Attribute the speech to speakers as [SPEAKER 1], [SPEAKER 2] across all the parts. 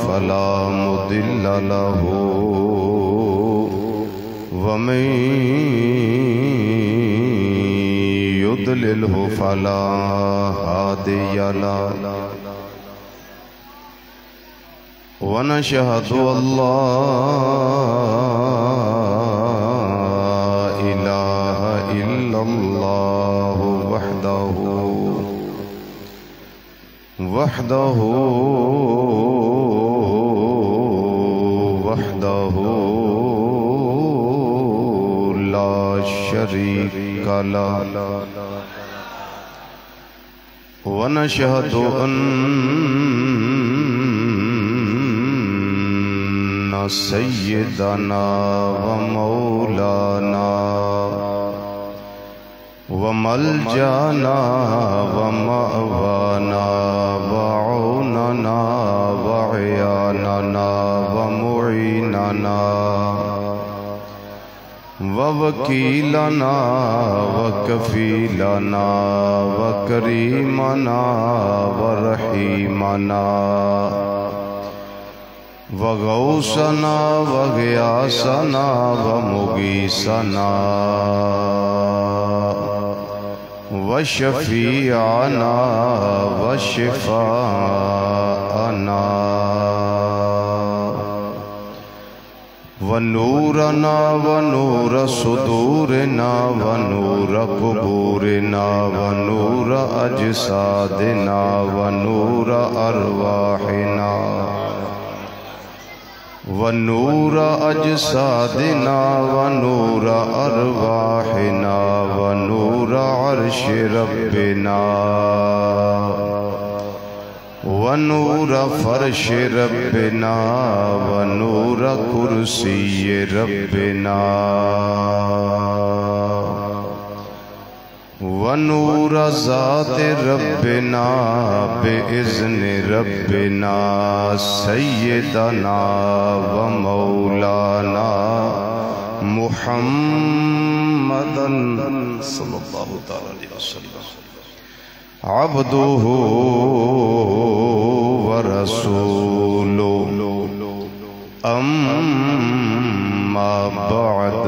[SPEAKER 1] फला मुदिल्ल लहु वमन युद्लिल्हु फला हादिय लहु वनशहदु अल्ला इलाहा इल्लल्लाहु वहदहु ला शरीक लहु वनशहदु अन्ना सय्यदना व मौलाना व मलजाना व मअवाना व औनना व अयानना व मुईनना व वकीलना व कफीलना व करीमना व रहीमना व गौसना व गयासना व मुगीसना व शफीआना व शिफाअना व नूरना व नूर सुदूरना व नूर कुबूरना व नूर अजसादना व नूर अरवाहिना व नूर अजसादना व नूर अरवाहिना व नूर अर्श रब्बिना व नूर फर्श रब्बिना व नूर कुर्सी रब्बिना व नूर ज़ात रब्बिना बिइज़्न रब्बिना सय्यदना व मौलाना मुहम्मदन सल्लल्लाहु तआला अलैहि वसल्लम अब्दुहु व रसूलुहु अम्मा बअद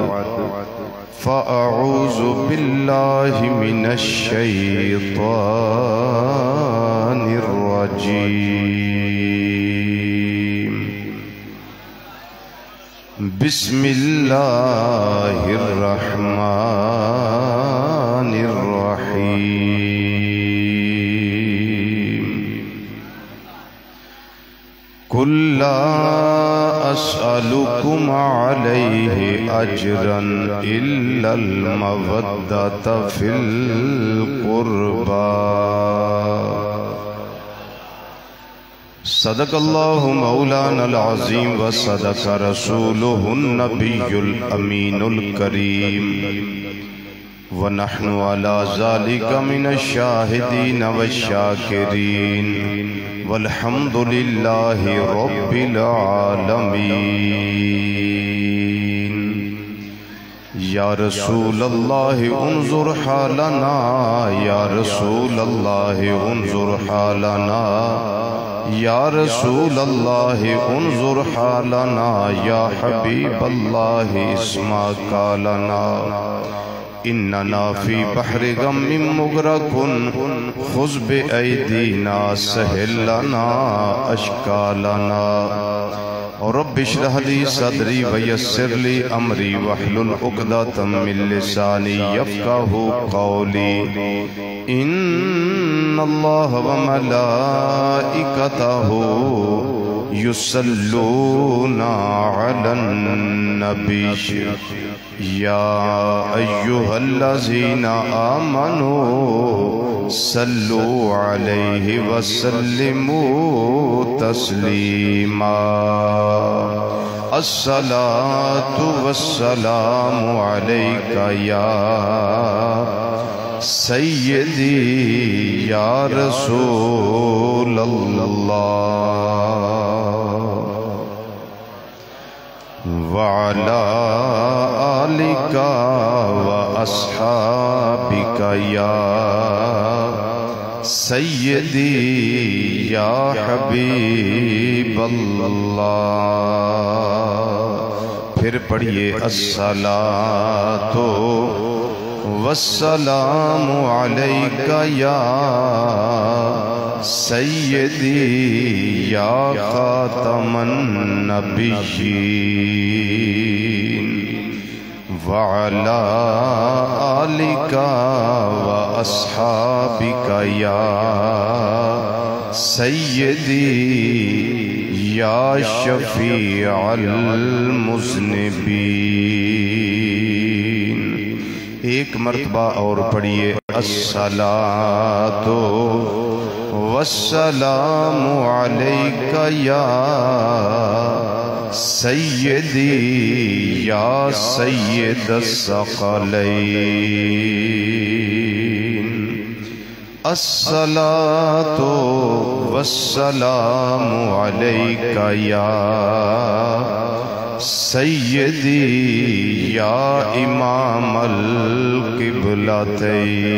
[SPEAKER 1] फ़अऊज़ु बिल्लाहि मिनश शैतानिर रजीम बिस्मिल्लाहिर रहमानिर रहीम कुल ला अस्अलुकुम अलैहि अजरन इल्लल मवद्दत फिल कुर्बा सदक़ल्लाहु मौलानल अज़ीम व सदक़ रसूलुहुन नबियुल अमीनुल करीम व नहनु अला ज़ालिका मिनश शाहिदीन व शाकिरीन वल्हम्दुलिल्लाहि रब्बिल आलमीन। या रसूल अल्लाह उन्जुर हालना, या रसूल अल्लाह उन्जुर हालना, या रसूल अल्लाह उन्जुर हालना, या हबीब अल्लाह इस्मा कालना। इन्नना फी बहरि गम्मिन मुग़रक़ुन खुज़ बिअयदीना सहिल लना अश्कालना। रब्बि इश्रह ली सदरी व यस्सिर ली अमरी वहलुल उक़दतम मिन लिसानी यफ़क़हू क़ौली। इन्नल्लाह व मलाइकतहू युसल्लूना अलन नबी या अय्युहल्लज़ीना आमनू सल्लू अलैहि वसल्लिमू तस्लीमा। अस्सलातु वस्सलामु अलैका या सय्यदी या रसूल अल्लाह व अला आलिका व अस्हाबिका या सय्यदी या हबीब हबीबल्लाह। फिर पढ़िए अस्सलातो वस्सलामु अलैका या सय्यदी या खातमन नबिय्यीन व अला आलिका व अस्हाबिका या सय्यदी या शफीअल मुज़निबीन। एक मर्तबा और पढ़िए अस्सलातो वस्सलामु अलैका या सय्यदी या सय्यदस सकलैन। अस्सलातो वस्सलामु अलैका या सय्यदी या इमामल क़िबलतैन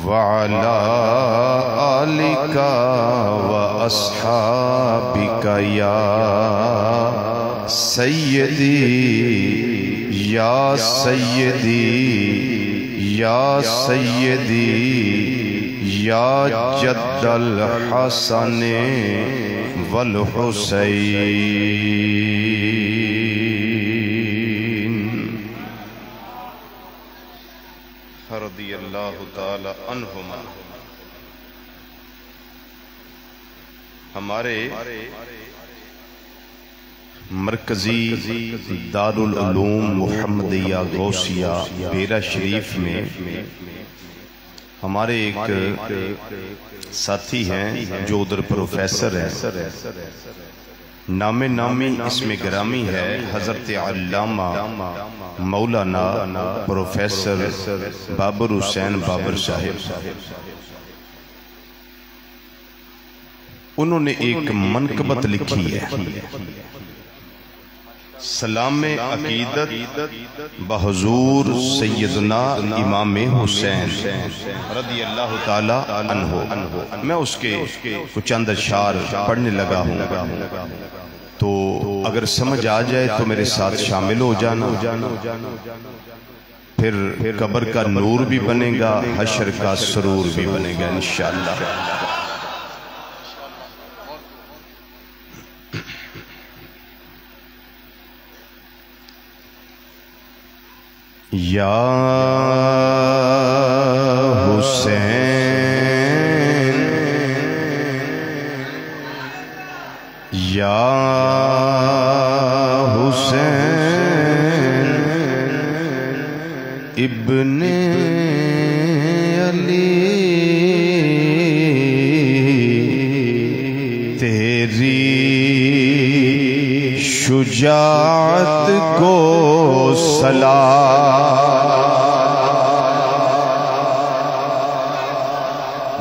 [SPEAKER 1] व अला आलिका व अस्हाबिका या सय्यदी या सय्यदी या सय्यदी या जद्दल हसन वल हुसैन रदियल्लाहु ताला अन्हुमा। हमारे मरकजी दारुल उलूम मुहम्मदिया गौसिया बेरा शरीफ में हमारे एक साथी हैं जो उधर प्रोफेसर हैं, नामे नामी इसमें गिरामी है हजरत अल्लामा मौलाना प्रोफेसर बाबर हुसैन बाबर साहिब। उन्होंने एक मनकबत लिखी है सलाम अकीदत बहजूर सैयदना इमाम हुसैन रदियल्लाहु ताला अन्हो। मैं उसके कुछ चंद अशआर पढ़ने लगा हूँ, तो अगर समझ आ जाए तो मेरे साथ शामिल हो जाना। फिर कब्र का नूर भी बनेगा, हशर का सरूर भी बनेगा इंशाअल्लाह। या हुसैन या हुसैन इब्ने अली तेरी शुजाअत को सलाम।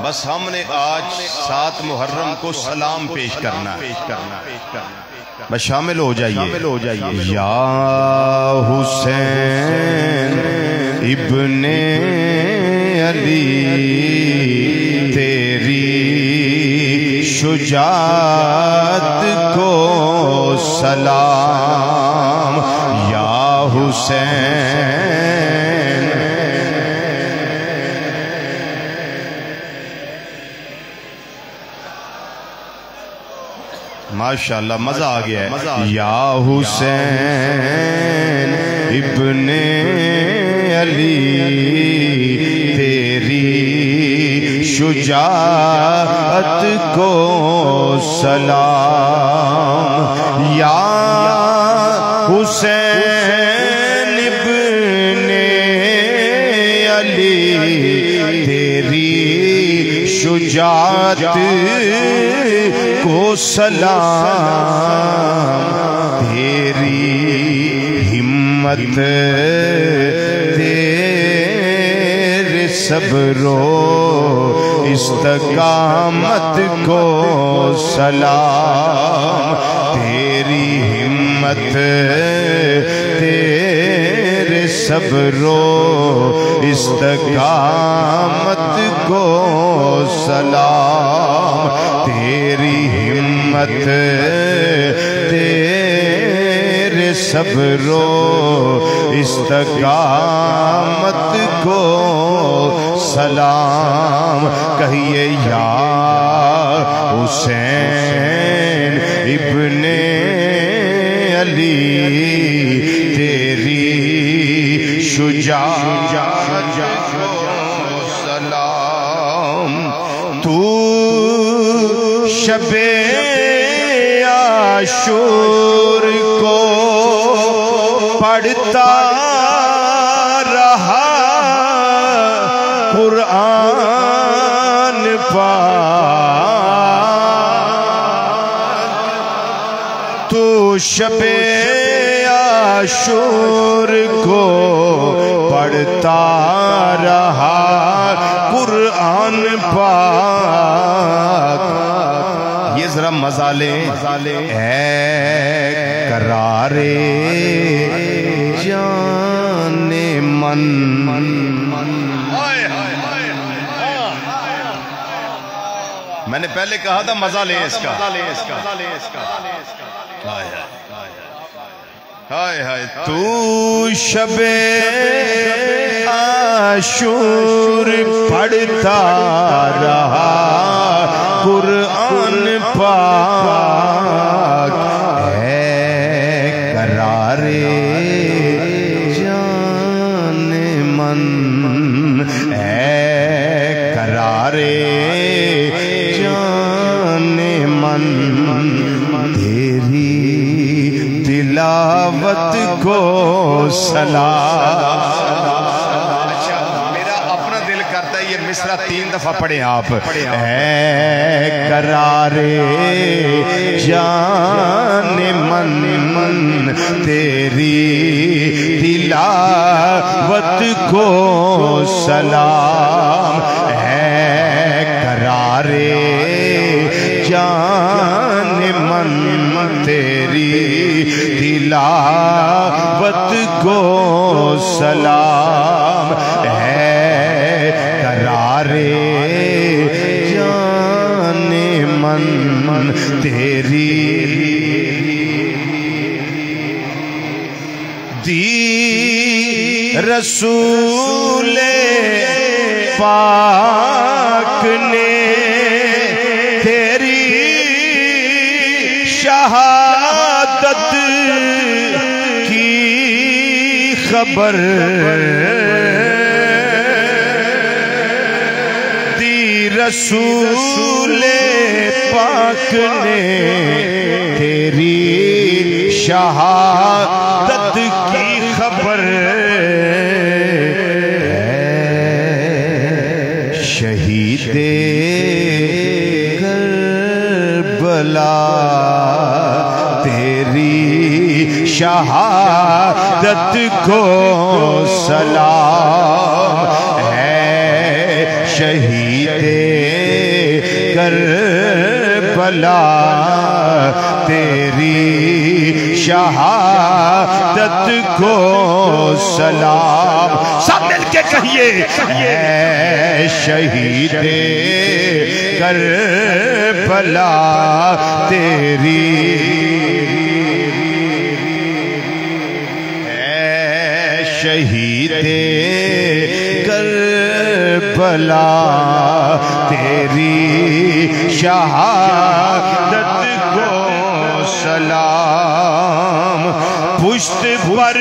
[SPEAKER 1] बस हमने आज 7 मुहर्रम को सलाम पेश करना है। बस शामिल हो जाइए। या हुसैन इब्ने अली तेरी शुजाअत को सलाम। या हुसैन माशाअल्लाह मजा आ गया है। या हुसैन इब्ने अली तेरी शुजाअत को सलाम। या हुसैन इब्ने अली तेरी शुजाअत को सलाम। तेरी हिम्मत तेरे सब्रो इस्तकामत को सलाम। तेरी हिम्मत तेरे सब्रो इस्तकामत को सलाम। हिम्मत तेरे सब्रो इस्तकामत को सलाम कहिए या हुसैन इब्ने अली तेरी शुजाअत को सलाम। तू शबे आशूर को पढ़ता रहा कुरान पाक। तू शबे आशूर को पढ़ता रहा कुरान पाक। ये जरा मजा ले करारे जाने मन। मैंने पहले कहा था मजा ले इसका। हाय हाय तू शबे आशूर पढ़ता रहा कुरान पाक है करारे जाने मन है करारे जाने मन तेरी तिलावत को सलाम। ये मिसरा 3 दफा पढ़े आप। है करारे जाने मन तेरी तिलावत को सलाम है करारे जाने मन तेरी तिलावत को सलाम है करारे जाने मन तेरी दी रसूले पाक ने तेरी शहादत की खबर रसूले पाक ने तेरी शहादत की खबर शहीदे करबला तेरी शहादत को सलाम है शहीदे करबला तेरी शहादत को सलाम। सब मिलके कहिए है शहीदे करबला तेरी है शहीदे करबला तेरी शहादत को सलाम। पुश्त पर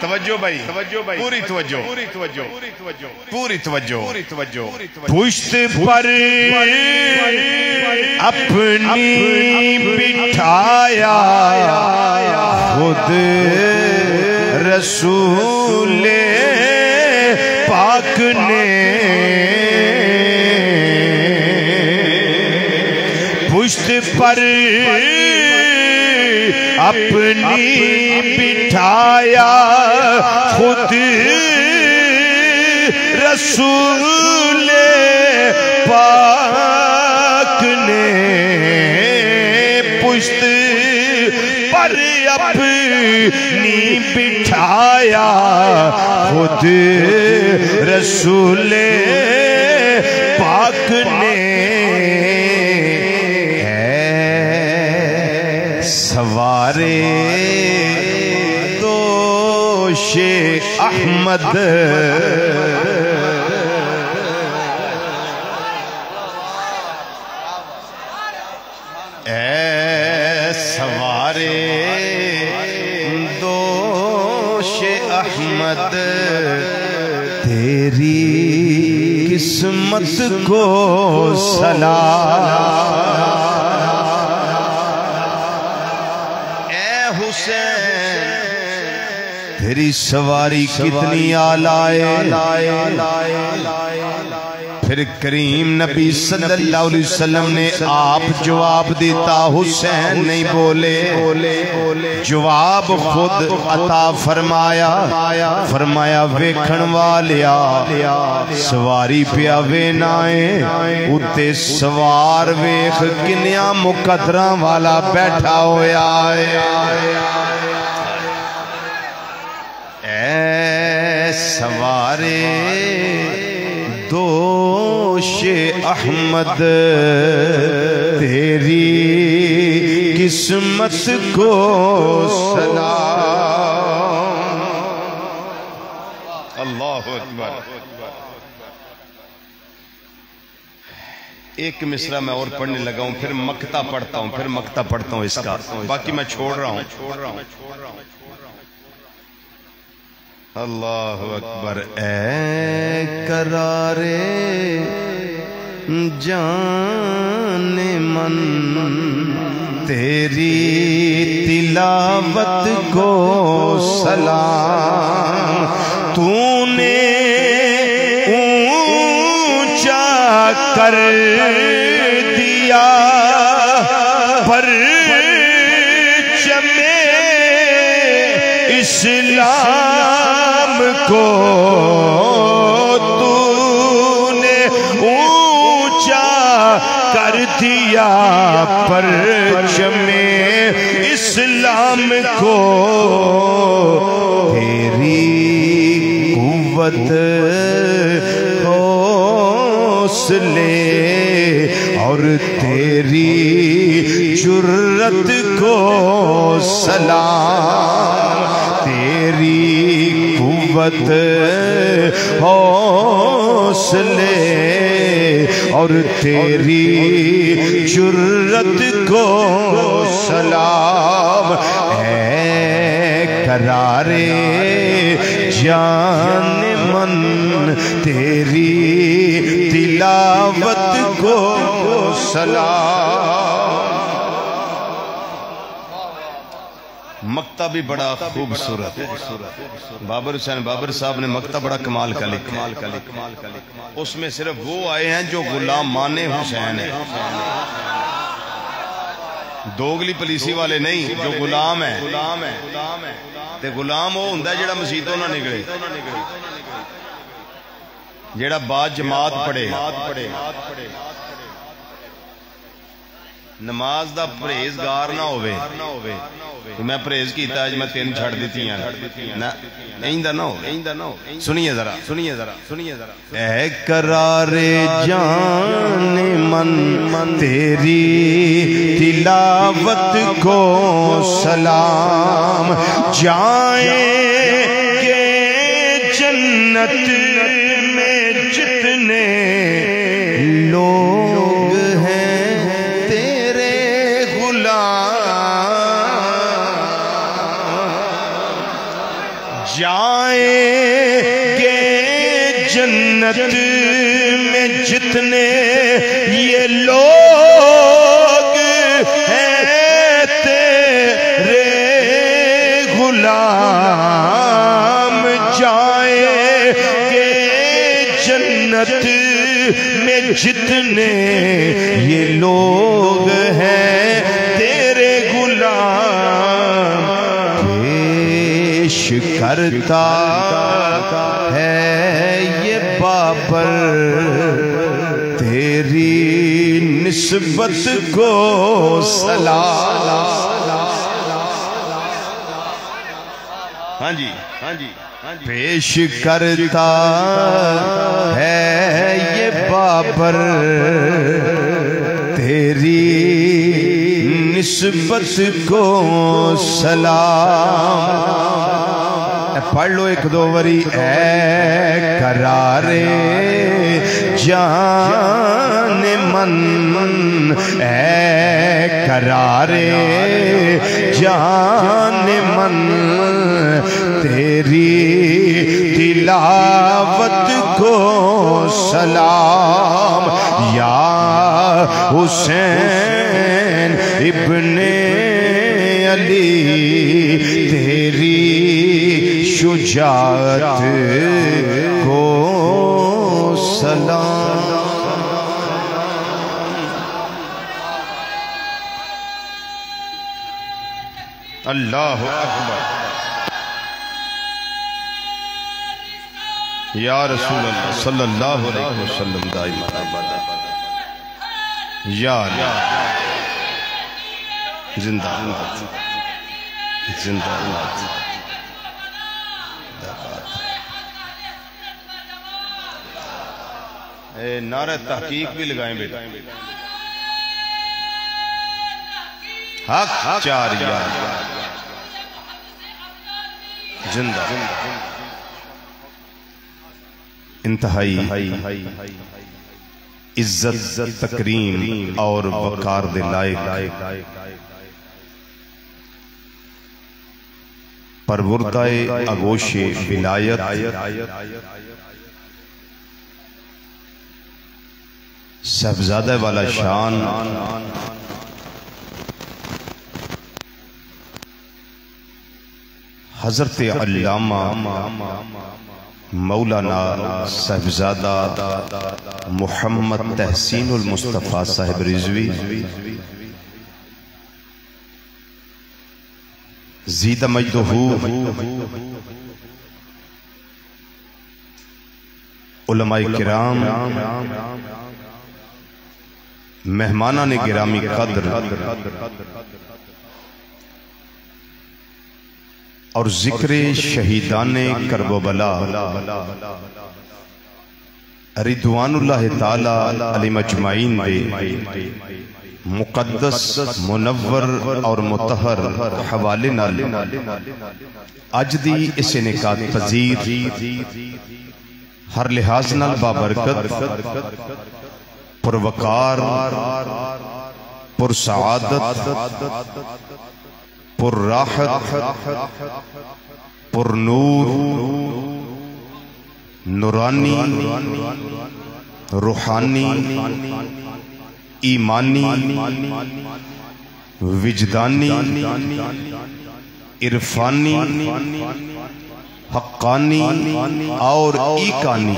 [SPEAKER 1] तवज्जो भाई पूरी तवज्जो पुश्त पर अपनी बिठाया खुद रसूले पाक ने पुश्त पर अपनी बिठाया खुद रसूले पाक ने पुश्त पर अपनी बिठाया खुद रसूले पाक ने सवारे दोषे अहमद सवारे दोषे अहमद तेरी किस्मत को सलाम। तेरी सवारी कितनी आलाए। फिर करीम नबी सल्लल्लाहु अलैहि वसल्लम ने आप जवाब देता, हुसैन नहीं बोले, जवाब खुद अता फरमाया। फरमाया वेखण वालिया सवारी पिया वे नाए उत्ते सवार वेख किन्या मुकदरा वाला बैठा होया सवारे दोषे अहमद तेरी किस्मत को सलाम। अल्लाह अकबर। एक मिसरा मैं और पढ़ने लगा हूं, फिर मक्ता पढ़ता हूं, इसका बाकी मैं छोड़ रहा हूं। अल्लाह अकबर। ऐ करारे जाने मन तेरी तिलावत को सलाम। तूने ऊंचा कर दिया परचमे इस्लाम को, तूने ऊंचा कर दिया परचमे इस्लाम को। तेरी कुव्वत हौसले और तेरी जुर्रत को सलाम। तेरी कुव्वत हौसले और तेरी जुर्रत को सलाम। है करारे जान मन तेरी तिलावत को सलाम। मक्ता भी बड़ा खूबसूरत है। बाबर हुसैन बाबर साहब ने मक्ता बड़ा कमाल का लिखा। उसमें सिर्फ वो आए हैं जो गुलाम माने हुसैन है, दोगली पलीसी वाले नहीं, जो गुलाम है। ते गुलाम वो हुंदा जेड़ा मसीतों ना निकले, जेड़ा बाद जमात पढ़े, नमाज दा परहेजगार ना होवे। मैं परहेज किया अज मैं 3 छड़ दी ना, इंदा ना हो। सुनिए जरा। ऐ करारे जाने मन तेरी तिलावत को सलाम। जाएंगे जन्नत में जितने लोग हैं तेरे गुलाम। जाएंगे जन्नत में जितने ये लोग हैं तेरे गुलाम। जाएंगे जन्नत में जितने ये लोग हैं तेरे गुलाम। पेश करता है ये बाबर तेरी निस्बत को सलाम। हाँ जी पेश करता है ये बाबर बाबर तेरी निस्बत को सलाम। पढ़ लो एक दो वरी। ऐ करारे जान मन, ऐ करारे जान मन तेरी तिलावत को सलाम। या हुसैन इब्ने अली तेरी शुजाअत को सलाम। अल्लाहु अकबर। या रसूल अल्लाह सल्लल्लाहु अलैहि वसल्लम दाइम या जिंदाबाद जिंदाबाद। नारे तहकीक भी लगाएं बेटा। हक चार यार जिंदा। इंतहाई इज्जत तकरीम और वकार दे लायक परवुरदाए आगोशे विलायत साहबजादा वाला शान हजरत अल्लामा मौलाना साहबजादा मोहम्मद तहसीनुल मुस्तफ़ा साहिब रिजवी ज़ीदा मजदहू उलमाए किराम मेहमाना ने गिरामी कद्र और जिक्र शहीदाने करबला रिदवानुल्लाह ताला अलैहिम अजमाइन दे मुकद्दस मुनव्वर और मुतहर हवाले नाल अज दी इस इनेकात पजीर हर लिहाज नाल बाबरकत पुरवकार पुरसआदत पुरराहत पुरनूर नूरानी रूहानी ईमानी विजदानी इरफानी हक्कानी और ईकानी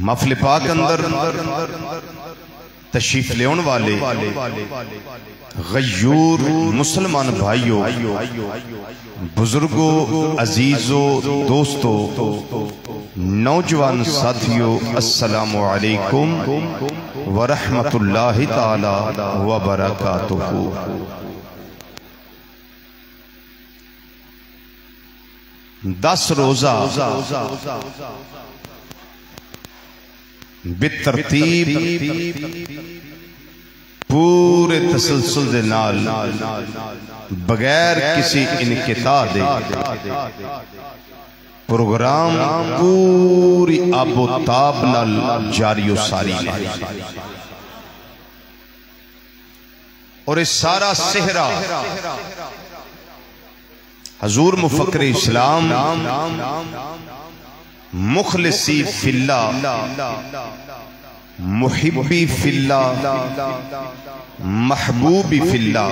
[SPEAKER 1] महफिल पाक अंदर तशरीफ लेने वाले गयूर मुसलमान भाइयों बुजुर्गों अजीजों दोस्तों नौजवान साथियों अस्सलामु अलैकुम व रहमतुल्लाहि ताला व बरकातुहू। दस रोजा बेतरतीब पूरे तसलसल दे नाल बगैर किसी इनकिता दे प्रोग्राम पूरी आबोताब नाल जारियो सारी है और इस सारा सेहरा हजूर मुफक्कर इस्लाम मुखलिसी फिल्ला मुहिब्बी फिल्ला महबूबी फिल्ला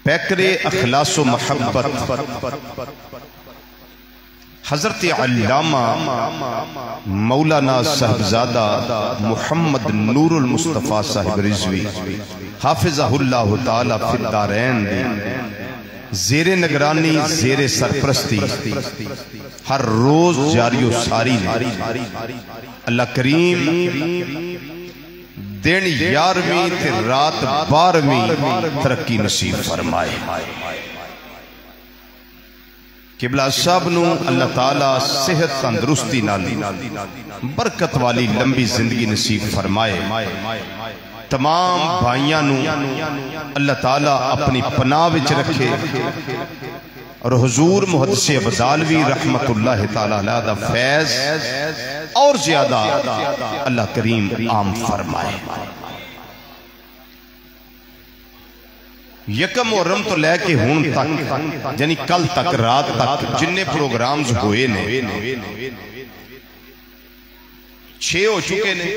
[SPEAKER 1] पैकरे अखलासो महब्बत हजरत अल्लामा मौलाना साहबजादा मोहम्मद नूरुल मुस्तफ़ा साहिब रिजवी हाफिज़हुल्लाह ताला फिद दारैन ज़ेरे निगरानी ज़ेरे सरप्रस्ती हर रोज जारियो सारी अल्लाह करीम दिन 11वीं ते रात 12वीं तरक्की नसीब फरमाए। किबला साहब नूं अल्लाह ताला सेहत तंदुरुस्ती नाल बरकत वाली लंबी जिंदगी नसीब फरमाए। तमाम भाइयों नूं अल्लाह ताला अपनी पनाह विच रखे और हुजूर मुहद्दिस अब्दालवी रहमतुल्लाह ताला अलैह दा फैज़ और ज्यादा अल्लाह करीम आम फरमाए। यकम मुहर्रम तो लैके हुण तक यानी कल तक रात तक जिन्ने प्रोग्राम्स हुए ने 6 हो चुके ने।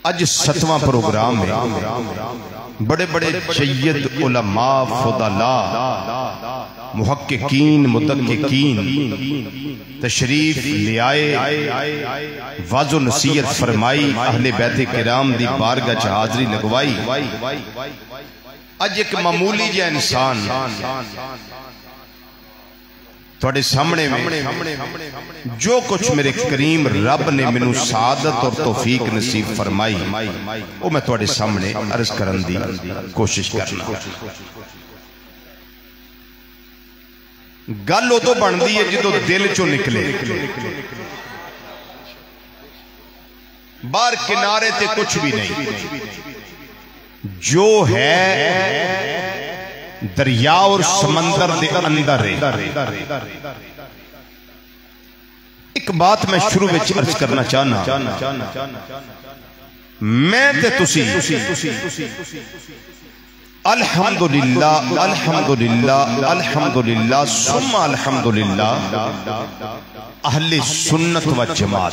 [SPEAKER 1] अज 7वां प्रोग्राम है। बड़े बड़े जय्यद उलमा फुदला मुहक्किकीन मुदक्किकीन तशरीफ ले आए, वाज़ो नसीहत फरमाई, अहले बैत किराम दी बारगाह च हाज़री लगवाई। अज एक मामूली जिहा इंसान तुहाडे सामने में जो कुछ मेरे करीम रब ने मैनू सादत और तौफीक नसीब फरमाई वो मैं तुहाडे सामने अर्ज करन दी कोशिश करना। गल उदों बनती है जो दिल चो निकले। बाहर किनारे ते कुछ भी नहीं, जो है दरिया और समंदर के अंदर है। एक बात मैं शुरू में अर्ज करना चाहना, मैं ते तुसी अल्हम्दुलिल्लाह अल्हम्दुलिल्लाह अल्हम्दुलिल्लाह सुम्मा अल्हम्दुलिल्लाह अहले सुन्नत व जमात।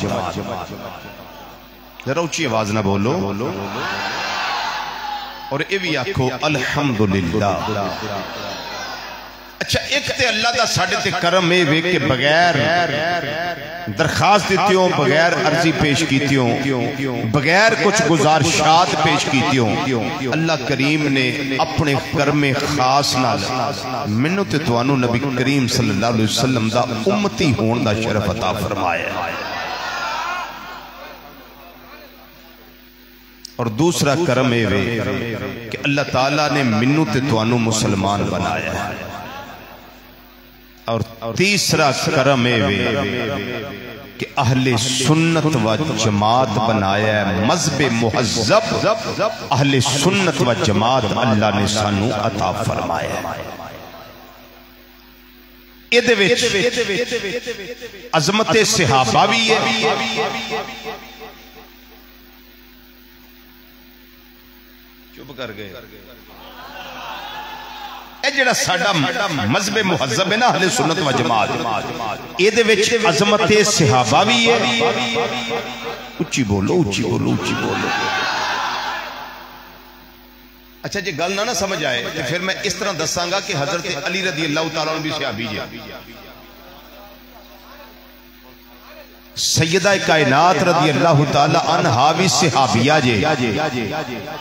[SPEAKER 1] जरा ऊंची आवाज ना बोलो और ये भी आखो अल्हम्दुलिल्लाह। अच्छा, एक ते अल्लाह दा साडे ते करम है वे के बगैर दरखास्त दित्तियों, बगैर अर्जी पेश कीतियों, बगैर कुछ गुजारिशात पेश कीतियों अल्लाह करीम ने अपने करमे खास नाल मैनू ते तुहानू नबी करीम सल्लल्लाहु अलैहि वसल्लम दा उम्मती होने दा शरफ अता फरमाया। और दूसरा करम है वे कि अल्लाह ताला ने मैनू ते तुहानू मुसलमान बनाया है। और तीसरा करम है वे कि अहले सुन्नत व जमात बनाया है। मज़हब मुहज़्ज़ब अहले सुन्नत व जमात अल्लाह ने सानू अता फरमाया है। इहदे विच अज़मत सहाबा भी है। चुप कर गए। जिहड़ा साडा मज़हब मुहज़्ज़ब है ना अहले सुन्नत व जमात, इहदे विच अज़मत सहाबा भी है। उच्ची बोलो उच्ची बोलो उच्ची बोलो। अच्छा, जे गल ना समझ आए तो फिर मैं इस तरह दसांगा कि हज़रत अली रज़ी अल्लाह तआला अन्हु भी सहाबी है। सैयदा कायनात रज़ी अल्लाह तआला अन्हा भी सहाबिया जे,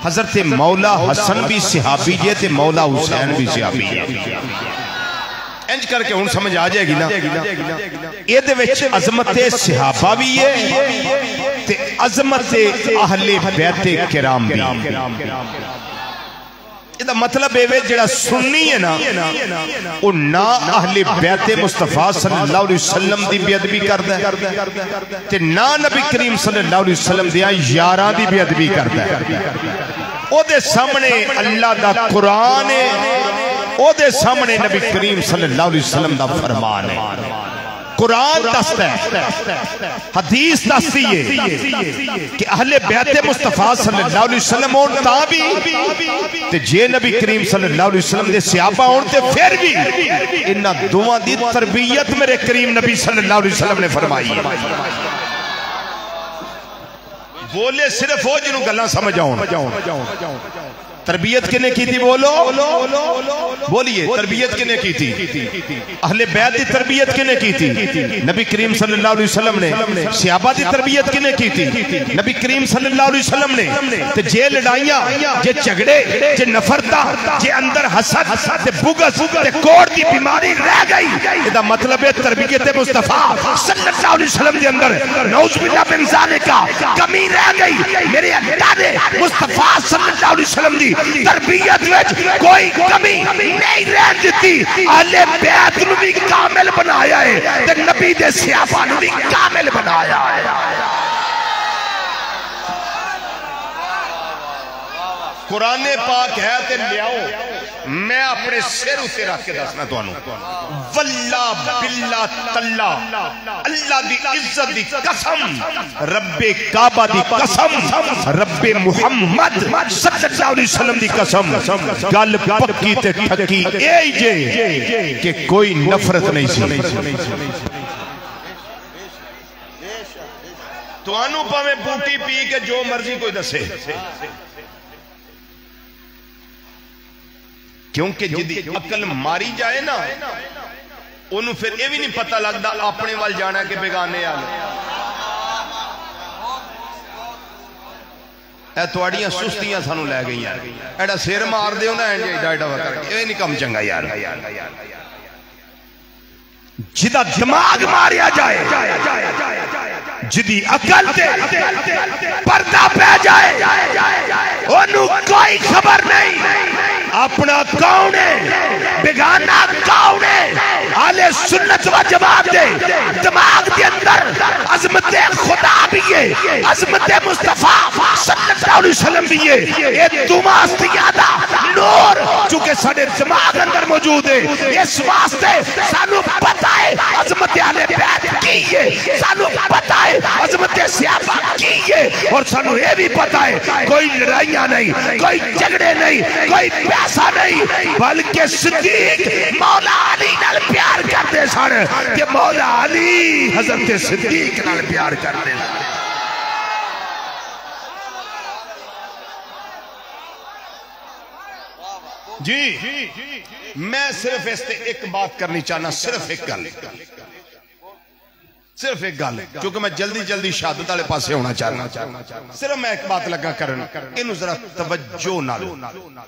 [SPEAKER 1] हज़रत मौला हसन भी सहाबी जे ते मौला हुसैन भी सहाबी है। इंज करके हुण समझ आ जाएगी ना। इहदे विच अज़मत सहाबा भी है ते अज़मत अहले बैत किराम भी। इसदा मतलब है जेड़ा सुन्नी है ना वो ना अहले बैत मुस्तफा सल्लल्लाहु अलैहि वसल्लम दी बेअदबी करदा है ते ना नबी करीम सल्लल्लाहु अलैहि वसल्लम दे यारां दी बेअदबी करदा है। ओदे सामने अल्लाह दा कुरान है, ओदे सामने नबी करीम सल्लल्लाहु अलैहि वसल्लम दा फरमान है। कुरान दसता है, हदीस दसती है कि अहले बैत मुस्तफा सल्लल्लाहु अलैहि वसल्लम होण तां भी ते जे नबी करीम सल्लल्लाहु अलैहि वसल्लम दे सहाबा होण ते फिर भी इन्हां दोवां दी तरबियत मेरे करीम नबी सल्लल्लाहु अलैहि वसल्लम ने फरमाई है। बोले सिर्फ वो जिन्हों गल्लां समझ आउण। तरबियत किने की थी? बोलो बोलिए, तरबियत किने की थी? अहले बैत की तरबियत किने की थी? नबी करीम सल्लल्लाहु अलैहि वसल्लम ने। सहाबा की तरबियत किने की थी? नबी करीम सल्लल्लाहु अलैहि वसल्लम ने। ते जे लड़ाइयां, जे झगड़े, जे नफरता, जे अंदर हसद ते बुग़्ज़ ते कोड़ की बीमारी रह गई, इसदा मतलब है तरबियत मुस्तफा सल्लल्लाहु अलैहि वसल्लम के अंदर नऊज़ बिल्लाह मिन ज़ालिका कमी रह गई। मेरे अल्लाह ने मुस्तफा सल्लल्लाहु अलैहि वसल्लम दी तरबियत विच कोई कमी नहीं रहन दिती। अहले बैत नूं भी कामिल बनाया है ते नबी दे सहाबा नूं भी कामिल बनाया है। कुराने पाक है ते लियाओ, मैं अपने सिर उत्ते रख के दसना तुहानू, वल्ला बिल्ला तल्ला, अल्लाह दी इज्जत दी कसम, रब्बे काबा दी कसम, रब्बे मुहम्मद सल्लल्लाहु अलैहि वसल्लम दी कसम, गल पक्की ते ठक्की ए जे कि कोई नफरत नहीं सी। तुहानू भावें बूटी पी के जो मर्जी कोई दसे, क्योंकि जिदी अकल मारी जाए ना उन्होंने फिर यह भी नहीं पता लगता अपने वाल जाना कि बेगाने वाले। सुस्तियां सानू लै गई, एडा सिर मार दो ना करके, ये नहीं कम चंगा यार। जिदा दिमाग मारिया जाए, जिदी अकल पर्दा पै जाए, ओनू कोई खबर नहीं अपना कौन है बेगाना कौन है। आले सुन्नत व जवाब दे दिमाग के अंदर अजमत खुदा भी है, अजमत मुस्तफा सल्लल्लाहु अलैहि वसल्लम भी है। ये तुमास्तियादा नूर चूंकि साडे दिमाग अंदर मौजूद है, इस वास्ते सानू पता है अजमत आले बैत की है, सानू पता है अजमत सहाबा की है, और सानू ये भी पता है कोई लड़ाइयां नहीं, कोई झगड़े नहीं, कोई पैसा नहीं, बल्कि सिद्दीक मौला अली नाल प्यार करते सन कि मौला अली हजरत सिद्दीक नाल प्यार करते सन। जी मैं सिर्फ इस एक बात करनी चाहना, सिर्फ एक गल, सिर्फ एक गल, क्योंकि मैं जल्दी जल्दी शहादत वाले पासे होना चाहना। सिर्फ मैं एक बात लगा करन, इनू जरा तवज्जो नाल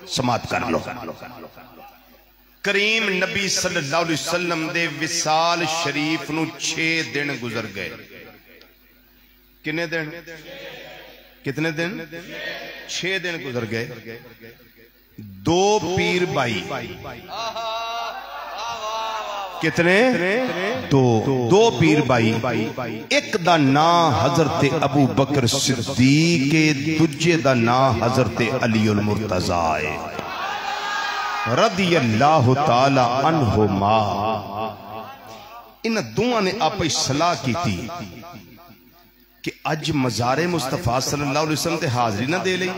[SPEAKER 1] समाप्त कर लो। करीम नबी सल्लल्लाहु अलैहि वसल्लम दे विसाल शरीफ नू 6 दिन गुजर गए। कितने दिन? कितने दिन? 6 दिन गुजर गए। 2 पीर भाई, कितने? 2 पीर भाई, एक दा ना हजरत अबू बकर सिद्दीक, दूजे दा ना हजरत अली उल मुर्तजा रदी अल्लाह तआला अन्हुमा। इन दोवां ने आप सलाह की थी कि अज मज़ारे मुस्तफा सल्लल्लाहु अलैहि वसल्लम ते हाजरी ना दे लई,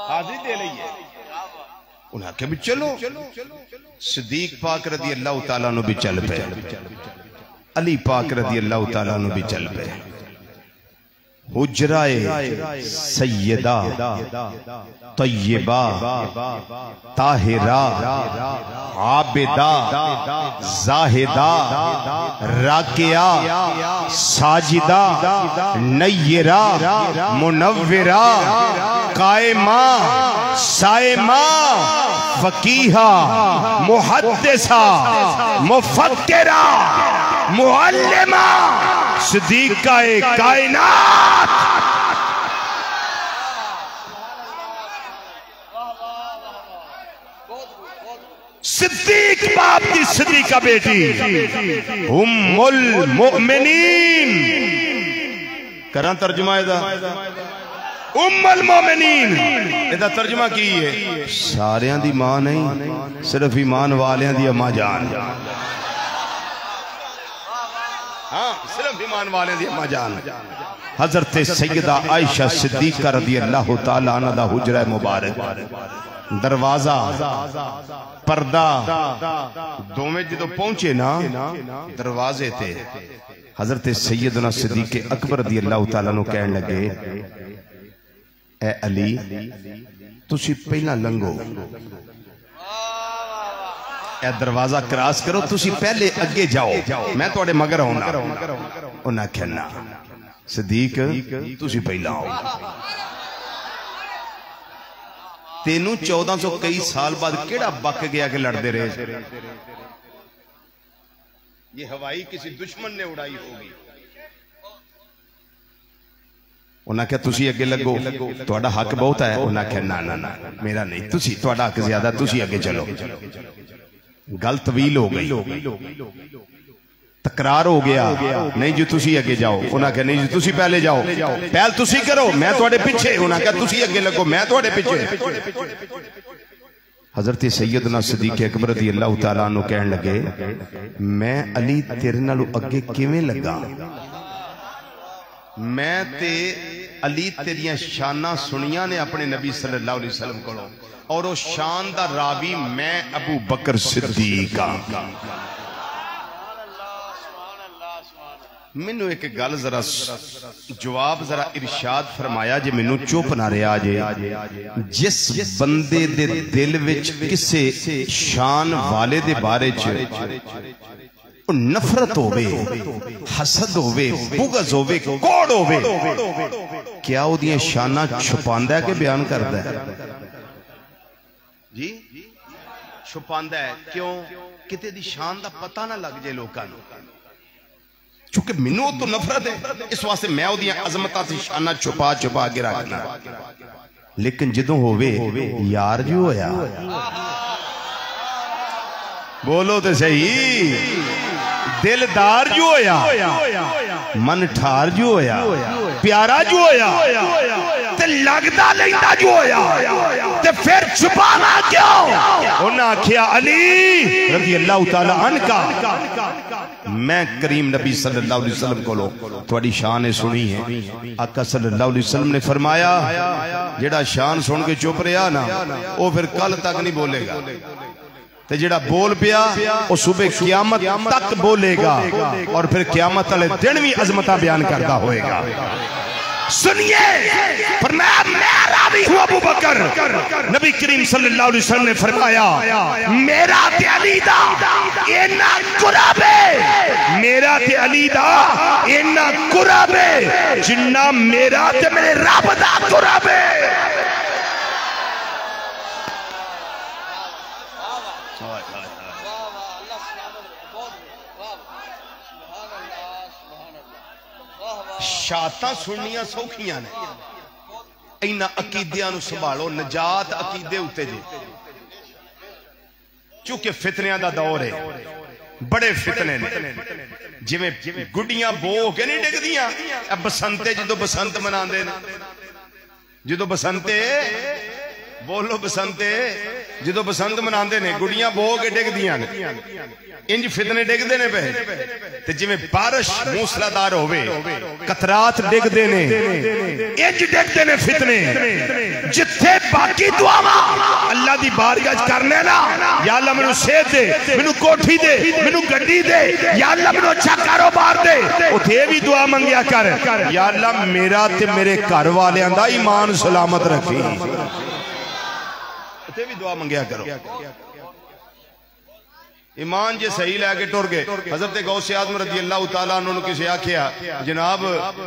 [SPEAKER 1] हाजरी दे लई। उन्हें आख्या भी चलो। सिद्दीक पाक रदी अल्लाह तआला नु भी चल पे, अली पाक रदी अल्लाह तआला नु भी चल पे। हुजराए सैयदा तय्यबा ताहिरा आबिदा जाहिदा राकिया साजिदा नय्यरा मुनव्विरा कायमा सायमा फकीहा मुहद्दिसा मुफक्किरा मुअल्लिमा सिद्दीका कायनात। सिद्दीक बाप की सिद्दीका बेटी उम्मुल मोमिनीन, करा तर्जुमा इहदा, उम्मुल मोमिनीन इहदा तर्जुमा की है? सारियां दी मां नहीं, सिर्फ ईमान वालियां दी अम्मा जान। हाँ, सिर्फ ईमान वाले दी अम्मा जान हजरत सैयदा आयशा सिद्दीका रदी अल्लाह तआला अन्हा दा हुजरा मुबारक, दरवाजा पर्दा दोवें जो पहुंचे ना दरवाजे ते हजरत सैयदना सिद्दीक अकबर रदी अल्लाह तआला नु कहन लगे, ए अली तुसी पहला लंघो, दरवाजा क्रॉस करो, तुसी पहले अगे जाओ, मैं तुहाडे मगर आउणा। उन्हें आख्या ना सिद्दीक तुसी पहला आओ। तेनू 1400 कई साल बाद केड़ा बक गया कि लड़ते रहे? ये हवाई किसी दुश्मन ने उड़ाई होगी। उन्हें आख्या तुसी अगे लगो, तुहाडा हक बहुत है। उन्हें आख्या ना ना ना मेरा नहीं, तुसी तुहाडा हक ज्यादा, तुसी अगे चलो। गल तवील हो गई, तकरार हो गया, नहीं जी तुसी अगे जाओ। उन्हें आख्या नहीं जी तुसी पहले जाओ, पहल तुसी करो, मैं तुहाडे पिछे। उन्हें आख्या तुसी अगे लगो, मैं तुहाडे पिछे। हजरत सैयदना सिद्दीक अकबर रज़ी अल्लाह तआला अन्हु कहन लगे, मैं अली तेरे नालों अगे किवें लगा? मैं ते अली तेरियां शाना सुनिया ने अपने नबी सल्लल्लाहु अलैहि वसल्लम कोलों, और वो शान दा रावी मैं अबू बकर सिद्दीक हां। मैनू एक गल जरा जवाब जरा इरशाद फरमाया जे, मैनू चुप ना रहा जे। जिस बंदे दे दिल विच किसे शान वाले दे बारे च नफरत होवे, हसद होवे, बुग़्ज़ होवे, कोड़ होवे, क्या उहदियां शाना छुपांदा है कि बयान करदा है? जी छुपांदा है। क्यों? किते दी शान दा पता ना लग जाए लोकां नूं। चूंकि मैनू तो नफरत है, इस वास्ते मैं उहदियां अज़मतां दी शाना छुपा छुपा के रखना। लेकिन जदों होवे यार जो होया, बोलो तो सही, दिलदार जो होया, मन ठार जो होया, प्यारा जो होया, ते लगदा लैंदा जो होया, ते फिर छुपाना क्यों? उन्हें आख्या अली रज़ी अल्लाह तआला अन्का, मैं करीम नबी सल्लल्लाहु अलैहि वसल्लम कोलों तुहाडी शान सुनी है। आका सल्लल्लाहु अलैहि वसल्लम ने फरमाया, जेड़ा शान सुन के चुप रहा ना, वो फिर कल तक नहीं बोलेगा, ते जेड़ा बोल पिया वो सुबह क़यामत तक बोलेगा, और फिर क़यामत वाले दिन भी अज़मतां बयान करता होएगा। सुनिए, फरमाया मेरा भी हुआ अबू बकर। नबी करीम सल्लल्लाहु अलैहि वसल्लम ने फरमाया, मेरा ते अली दा इन्ना कुरब है, मेरा ते अली दा इन्ना कुरब है जिन्ना मेरा ते मेरे रब दा कुरब है। शातां सुननियां सौखियां ने, इन्हां अकीदियां नूं संभालो, नजात अकीदे उत्ते जे। चूंकि फितनियां दा दौर है, बड़े फितने ने, जिवें गुड्डियां बो के नहीं डिगदियां। बसंते जदों बसंत मनांदे ने, जदों बसंते, बोलो बसंते, जदों बसंत मनांदे ने गुड्डियां बो के डिगदियां ने, इंज फितने डिगदे ने पे। ते जिवें बारिश मूसलाधार होवे, कतरात डिगदे ने, इंज डिगदे ने फितने। जिथे बाकी दुआवां अल्लाह दी बारगाह च करने ना, या अल्लाह मैनू सेहत दे, मैनू कोठी दे, मैनू गड्डी दे, या अल्लाह मैनू अच्छा कारोबार दे, उथे भी दुआ मंगिया कर, या अल्लाह मेरा ते मेरे घर वालियां दा ईमान सलामत रखी, उथे भी दुआ मंगिया करो। ईमान जे सही लैके टुर गए। हजरत गौसे आज़म रज़ी अल्लाह तआला अन्हु किसी आख्या, जनाब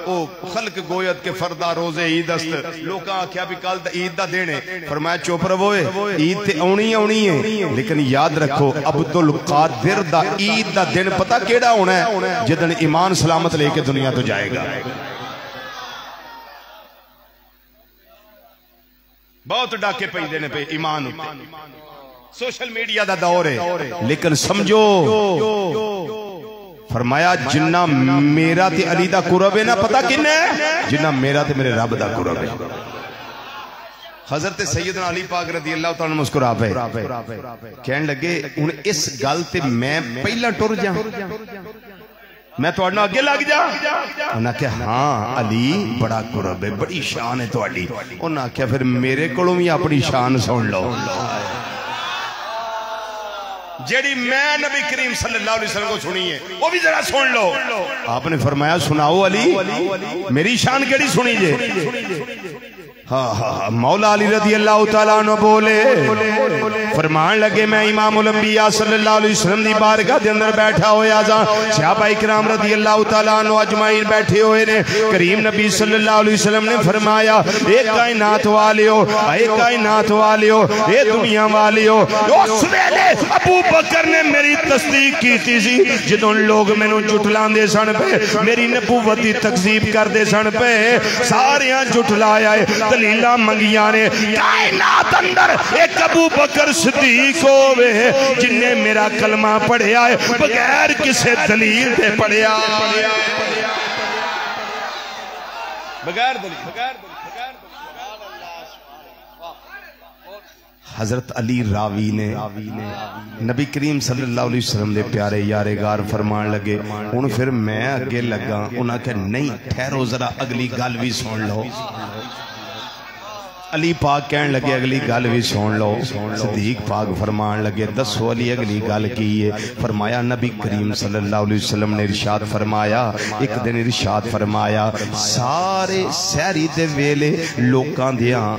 [SPEAKER 1] ओ खल्क गोयत के फरदा रोजे ईद अस्त, लोग आख्या भी कल ईद दा दिन है। फरमाया चुप रहो, ईद ते आउणी आउणी है, लेकिन याद रखो अब्दुल कादिर दा ईद दा दिन पता केड़ा होना है? जिदन ईमान सलामत लेके दुनिया तो जाएगा। बहुत डाके पैंदे ने पे ईमान उत्ते। सोशल मीडिया दा दौर है, लेकिन समझो फरमाया जिन्ना मेरा ते अली दा कुरब है ना, पता किन्ना है? जिन्ना मेरा ते मेरे रब दा कुरब है। हजरत सैयदना अली पाक रज़ी अल्लाह तआला मुस्कुरा पे कहन लगे, हुण इस गल ते मैं पहला टुर जा, मैं तुहाडे नाल अगे लग जा। उन्हें आख्या हाँ अली बड़ा कुरब है, बड़ी शान है तुहाडी। उन्हें आख्या फिर मेरे कोलों भी अपनी शान सुन लो, जेड़ी मैं नबी करीम सल्लल्लाहु अलैहि वसल्लम को सुनी है, वो भी जरा सुन लो। आपने फरमाया सुनाओ अली, मेरी शान केड़ी सुनी जे? हाँ हाँ, मौला अली रज़ी अल्लाह तआला अन्हु बोले, फरमान लगे मैं इमामुल अंबिया सल्लल्लाहु अलैहि वसल्लम दी बारगाह दे अंदर बैठा होया जा, सहाबा इकराम रज़ी अल्लाह तआला अन्हु अजमाइन बैठे हुए ने। करीम नबी सल्लल्लाहु अलैहि वसल्लम ने फरमाया, ए कायनात वालियो, ए कायनात वालियो, ए दुनिया वालियो, उस वेले अबू बकर ने मेरी तस्दीक की सी जदों लोग मैनू झुठलांदे सन पे, मेरी नबूवत दी तकजीब करदे सन पे, सारियां झुठलाया है, दलीलां मंगियां ने। कायनात अंदर एक अबू बकर सिद्दीक होवे जिन्ने मेरा कलमा पढ़िया है बगैर किसी दलील दे पढ़िया, बगैर दलील। हजरत अली रावी ने नबी करीम सल्लल्लाहु अलैहि वसल्लम दे प्यारे यारे गार फरमान लगे। हुण फिर मैं अगे लगा, उन्हें कहा नहीं ठहरो जरा अगली गल भी सुन लो। अली पाक कहन लगे अगली गल भी सुन लो। सिद्दीक पाक फरमान लगे दसो अली अगली गल की है। फरमाया नबी करीम सल्लल्लाहु अलैहि वसल्लम ने इरशाद फरमाया, एक दिन इरशाद फरमाया सारे सहरी दे वेले लोकां दियां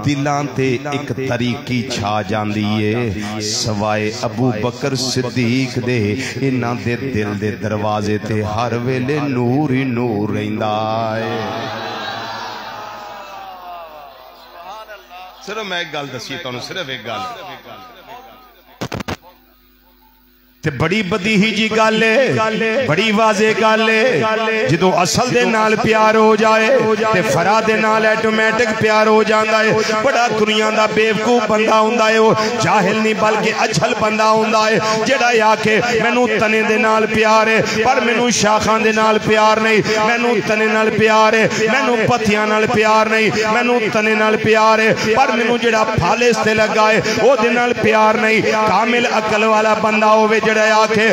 [SPEAKER 1] दिलां ते एक तरीकी छा जांदी है, सवाए अबू बकर सिद्दीक दे इन्हां दे दिल दे दरवाजे ते हर वेले नूर ही नूर रहिंदा है। सिर्फ मैं एक गल दसी तुहानू, सिर्फ एक गल ते बड़ी बदी ही जी गल है, बड़ी वाजे गल है। जो असल दे नाल प्यार हो जाए ते फरा दे नाल ऑटोमैटिक प्यार हो जाता है। बड़ा दुनिया दा बेवकूफ बंदा हुंदा है, वो जाहिल नहीं बल्कि अछल बंदा हुंदा है, जेड़ा आके मैनू तने दे नाल प्यार है पर मैनू शाखां दे नाल प्यार नहीं, मैनू तने नाल प्यार है, मैनू पत्तियां नाल प्यार नहीं, मैनू तने नाल प्यार है पर मैनू जेड़ा फल इस ते लगा है ओहदे नाल प्यार नहीं। कामिल अकल वाला बंदा होवे आखे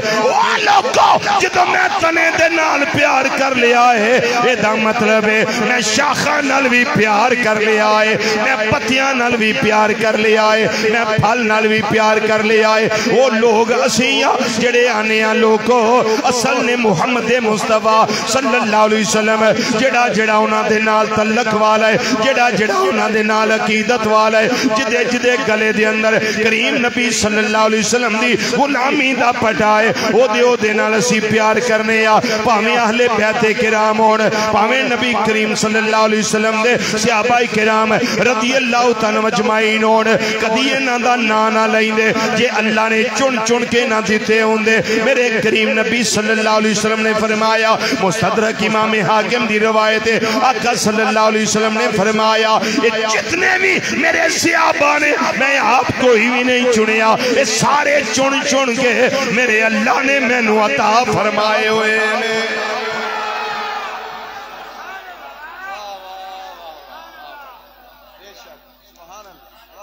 [SPEAKER 1] जो मैं तने दे नाल प्यार कर लिया है, एदा मतलब है मैं शाखा नाल भी प्यार कर लिया है, मैं पत्तियां नाल भी प्यार कर लिया है, मैं फल नाल भी प्यार कर लिया है। वो लोग असियां जेड़े आने लोगो असल ने मुहम्मद मुस्तफा सल्लल्लाहु अलैहि वसल्लम जेड़ा जेड़ा उन्हां दे नाल तल्लक वाला है, जेड़ा जेड़ा उन्हां दे नाल अकीदत वाला है, जिदे जिदे गले दे अंदर करीम नबी सल्लल्लाहु अलैहि वसल्लम दी गुलामी दा पटाए ओदे नाल असी प्यार करने आ। भावें अहले बैते किराम होण, भावें नबी करीम सल्लल्लाहु अलैहि वसल्लम दे सहाबा किराम रदियल्लाहु तआला अजमाइन होण, कदी इन्हां दा नां ना लैंदे जे अल्लाह ने चुन चुन के ना दिते होंदे। मेरे करीम नबी सल्लल्लाहु अलैहि वसल्लम ने फरमाया, मुस्तदरक इमाम हाकिम दी रिवायत है, आका सल्लल्लाहु अलैहि वसल्लम ने फरमाया ये जितने भी मेरे सहाबा ने मैं आप कोई भी नहीं चुनिया, ये सारे चुन चुन के मेरे अल्लाह ने मैनू अता फरमाए हुए ने।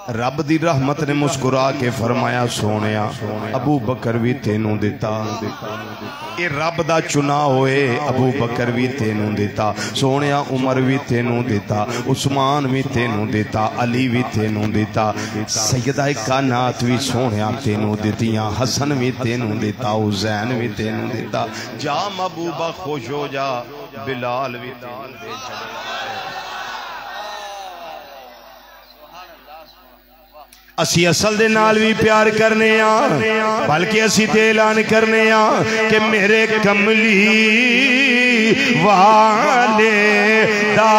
[SPEAKER 1] रब दी रहमत ने मुस्कुरा के फरमाया सोनिया अबू बकर भी तेनू दिता, ये रब दा चुना होए अबू बकर भी तेनू दिता, सोनिया उमर भी तेनू दिता, उस्मान भी तेनू दिता, अली भी तेनू दिता, सैयदा कायनात भी सोनिया तेनू दितियां, हसन भी तेनू दिता, हुसैन भी तेनू दिता। जा महबूबा खुश हो जा, बिलाल भी तेनू दे छड़े। असी असल दे नाल भी प्यार करने आ, बल्कि असी ते ऐलान करने आ कि मेरे कमली वाले दा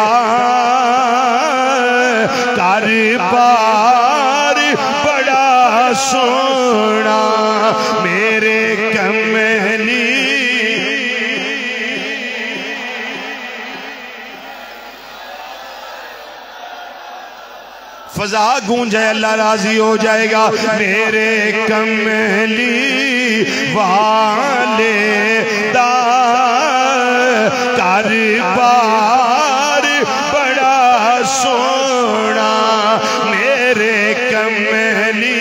[SPEAKER 1] कारोबार बड़ा सोना, मेरे कमली फजा गूंजे अल्लाह राजी हो जाएगा। मेरे कमली वाले दा कारोबार बड़ा सोना, मेरे कमली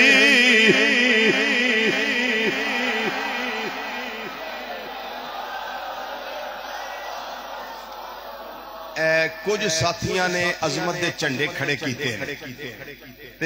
[SPEAKER 1] कुछ साथियां ने अजमत के झंडे खड़े किए,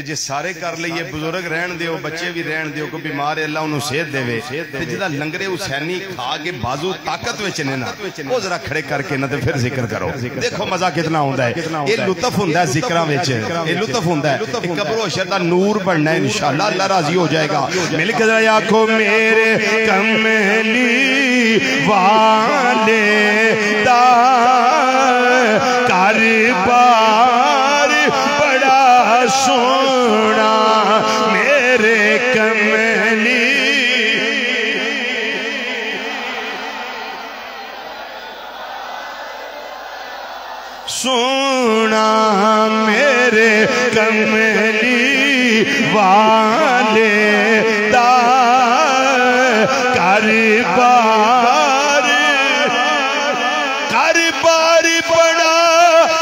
[SPEAKER 1] जे सारे कर लीए बुजुर्ग रहन दियो, बच्चे भी रहन दियो, कोई बीमार है अल्लाह उन्हें सेहत देवे, जिहदा लंगरे हुसैनी खा के बाजू ताकत विच ने ना वो जरा खड़े करके ना फिर जिक्र करो। देखो मजा कितना होंदा है, ये लुत्फ होंदा है जिक्रां विच, ये लुत्फ होंदा है। कब्र हशर दा नूर बनना है इंशाअल्लाह, अल्लाह राजी हो जाएगा। मिल के जरा आखो मेरे कमली वाले दा कारोबार बड़ा सोना, मेरे कमली कमली वाले दा कर बार बड़ा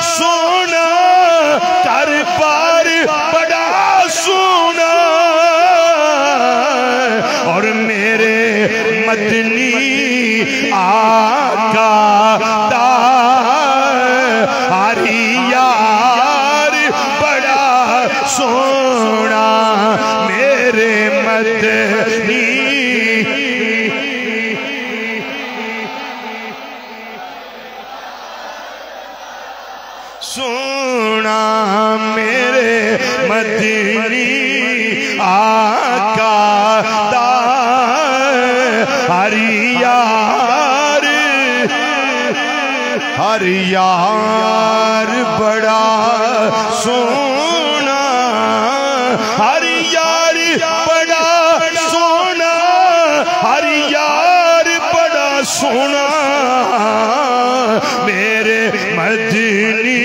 [SPEAKER 1] सोना, कर बार बड़ा सोना, और मेरे मदनी आका दा हरी यार बड़ा सोना, मेरे मदनी सोना, मेरे मदनी आका दा हरी यार बड़ा सोना, हरी यार बड़ा सोना, हरी यार बड़ा सोना, मेरे मदनी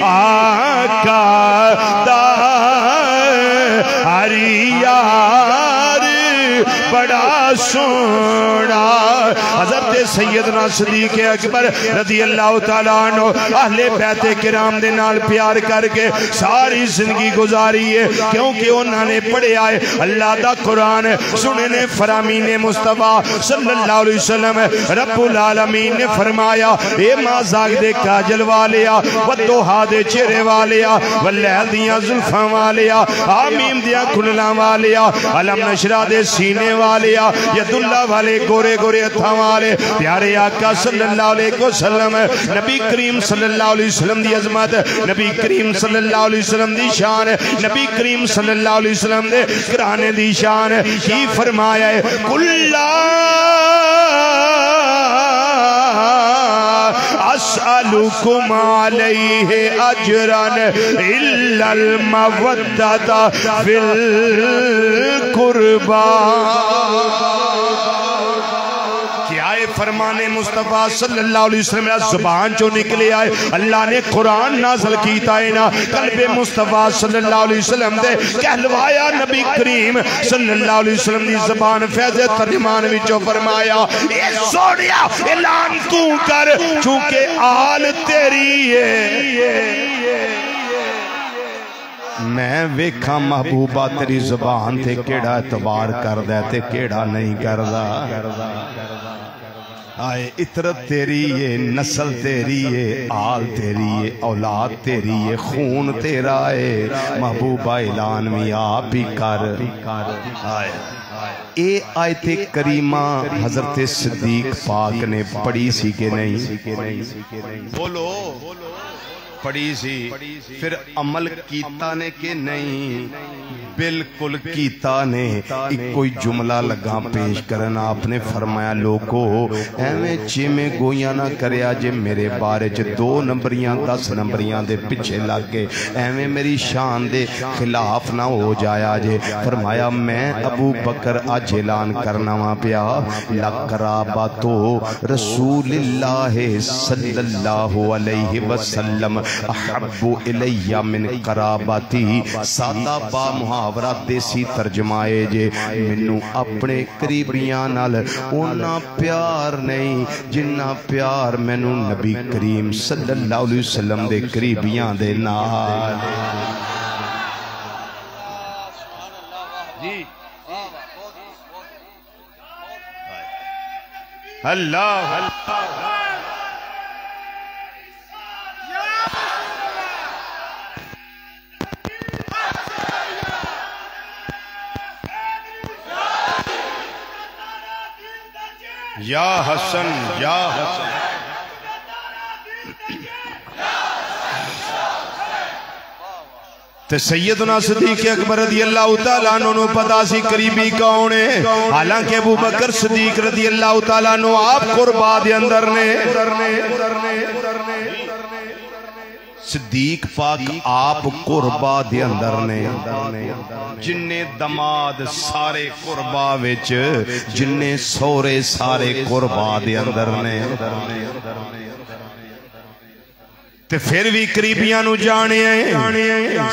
[SPEAKER 1] आका दा हरी यार बड़ा सोना। हज़रत सैयदना सिद्दीक़ अकबर रज़ी अल्लाह तआला अन्हु अहले बैत किराम दे नाल प्यार करके सारी जिंदगी गुजारी है, क्योंकि उन्होंने पढ़िया है अल्लाह दा कुरान, सुने ने फरामीन मुस्तफा सल्लल्लाहु अलैहि वसल्लम। रब्बुल आलमीन ने फरमाया, ए माज़ाग दे काजल वालिया, वदोहा दे चेहरे वालिया, वलैल दियां जुल्फां वालिया, आमीम दियां खुललां वालिया, अलम नशरा दे सीने वालिया, यदुल्ला वाले गोरे गोरे हत्थां वाले, प्यारे आका सल्लल्लाहु अलैहि वसल्लम, नबी करीम सल्लल्लाहु अलैहि वसल्लम दी अजमत, नबी करीम सल्लल्लाहु अलैहि वसल्लम दी शान, नबी करीम सल्लल्लाहु अलैहि वसल्लम दे घराने दी शान की फरमाया है, कुल्ला अस्अलुकुम अलैहि अजरन इल्लल मवद्दता फिल कुर्बा। फरमाने मुस्तफा सल्लल्लाहु अलैहि वसल्लम जुबान चो निकले आए, अल्लाह ने कुरान नाज़िल कीता है ना, कल्बे मुस्तफा सल्लल्लाहु अलैहि वसल्लम दे कहलवाया नबी करीम सल्लल्लाहु अलैहि वसल्लम दी जुबान फैज़े तर्जुमान विचों फरमाया, ए सोनिया ऐलान तू कर, चूंकि आल तेरी है। मैं वेखा महबूबा तेरी जुबान ते केड़ा एतबार करदा ते केड़ा नहीं करदा। आए इतरत तेरी है, नस्ल तेरी है, आल तेरी है, औलाद तेरी है, खून तेरा है, महबूबा ऐलान भी आप ही कर। आए ए आयते करीमा हजरत सिद्दीक पाक ने पढ़ी सी के नहीं? बोलो पढ़ी सी, फिर अमल कीता ने के नहीं? बिल्कुल कीता ने। एक कोई जुमला लगा पेश करना, आपने फरमाया लोगो एवें चिमे गोइयां ना करया जे मेरे बारे च 2 नंबरियां 10 नंबरियां दे पिछे लग गए, एवें मेरी शान दे खिलाफ ना हो जाया जे। फरमाया मैं अबू बकर अज ऐलान करना वा पिया, लकराबातो रसूलिल्लाह सल्लल्लाहु अलैहि वसल्लम अहब्बु इलैया मिन कराबाती। सादा बा मुहावरा देसी तर्जमाए जे, मैनू अपने करीबियां नाल उन्ना प्यार नहीं जिन्ना प्यार मैनू नबी करीम सल्लल्लाहु अलैहि वसल्लम दे करीबियां दे नाल। जी अल्लाह या हसन या हसन। ते सैयदना सिद्दीक़ अकबर रज़ी अल्लाह तआला अन्हु पता सी करीबी कौन है। हालांकि अबू बकर सिद्दीक़ रज़ी अल्लाह तआला अन्हु आप कुर्बा दे अंदर ने। सिद्दीक पाक आप कुर्बा दे अंदर ने। जिन्ने दमाद सारे कुर्बा विच, जिन्ने सोहरे सारे कुर्बा दे अंदर ने। ते फिर भी करीबियां नु जाने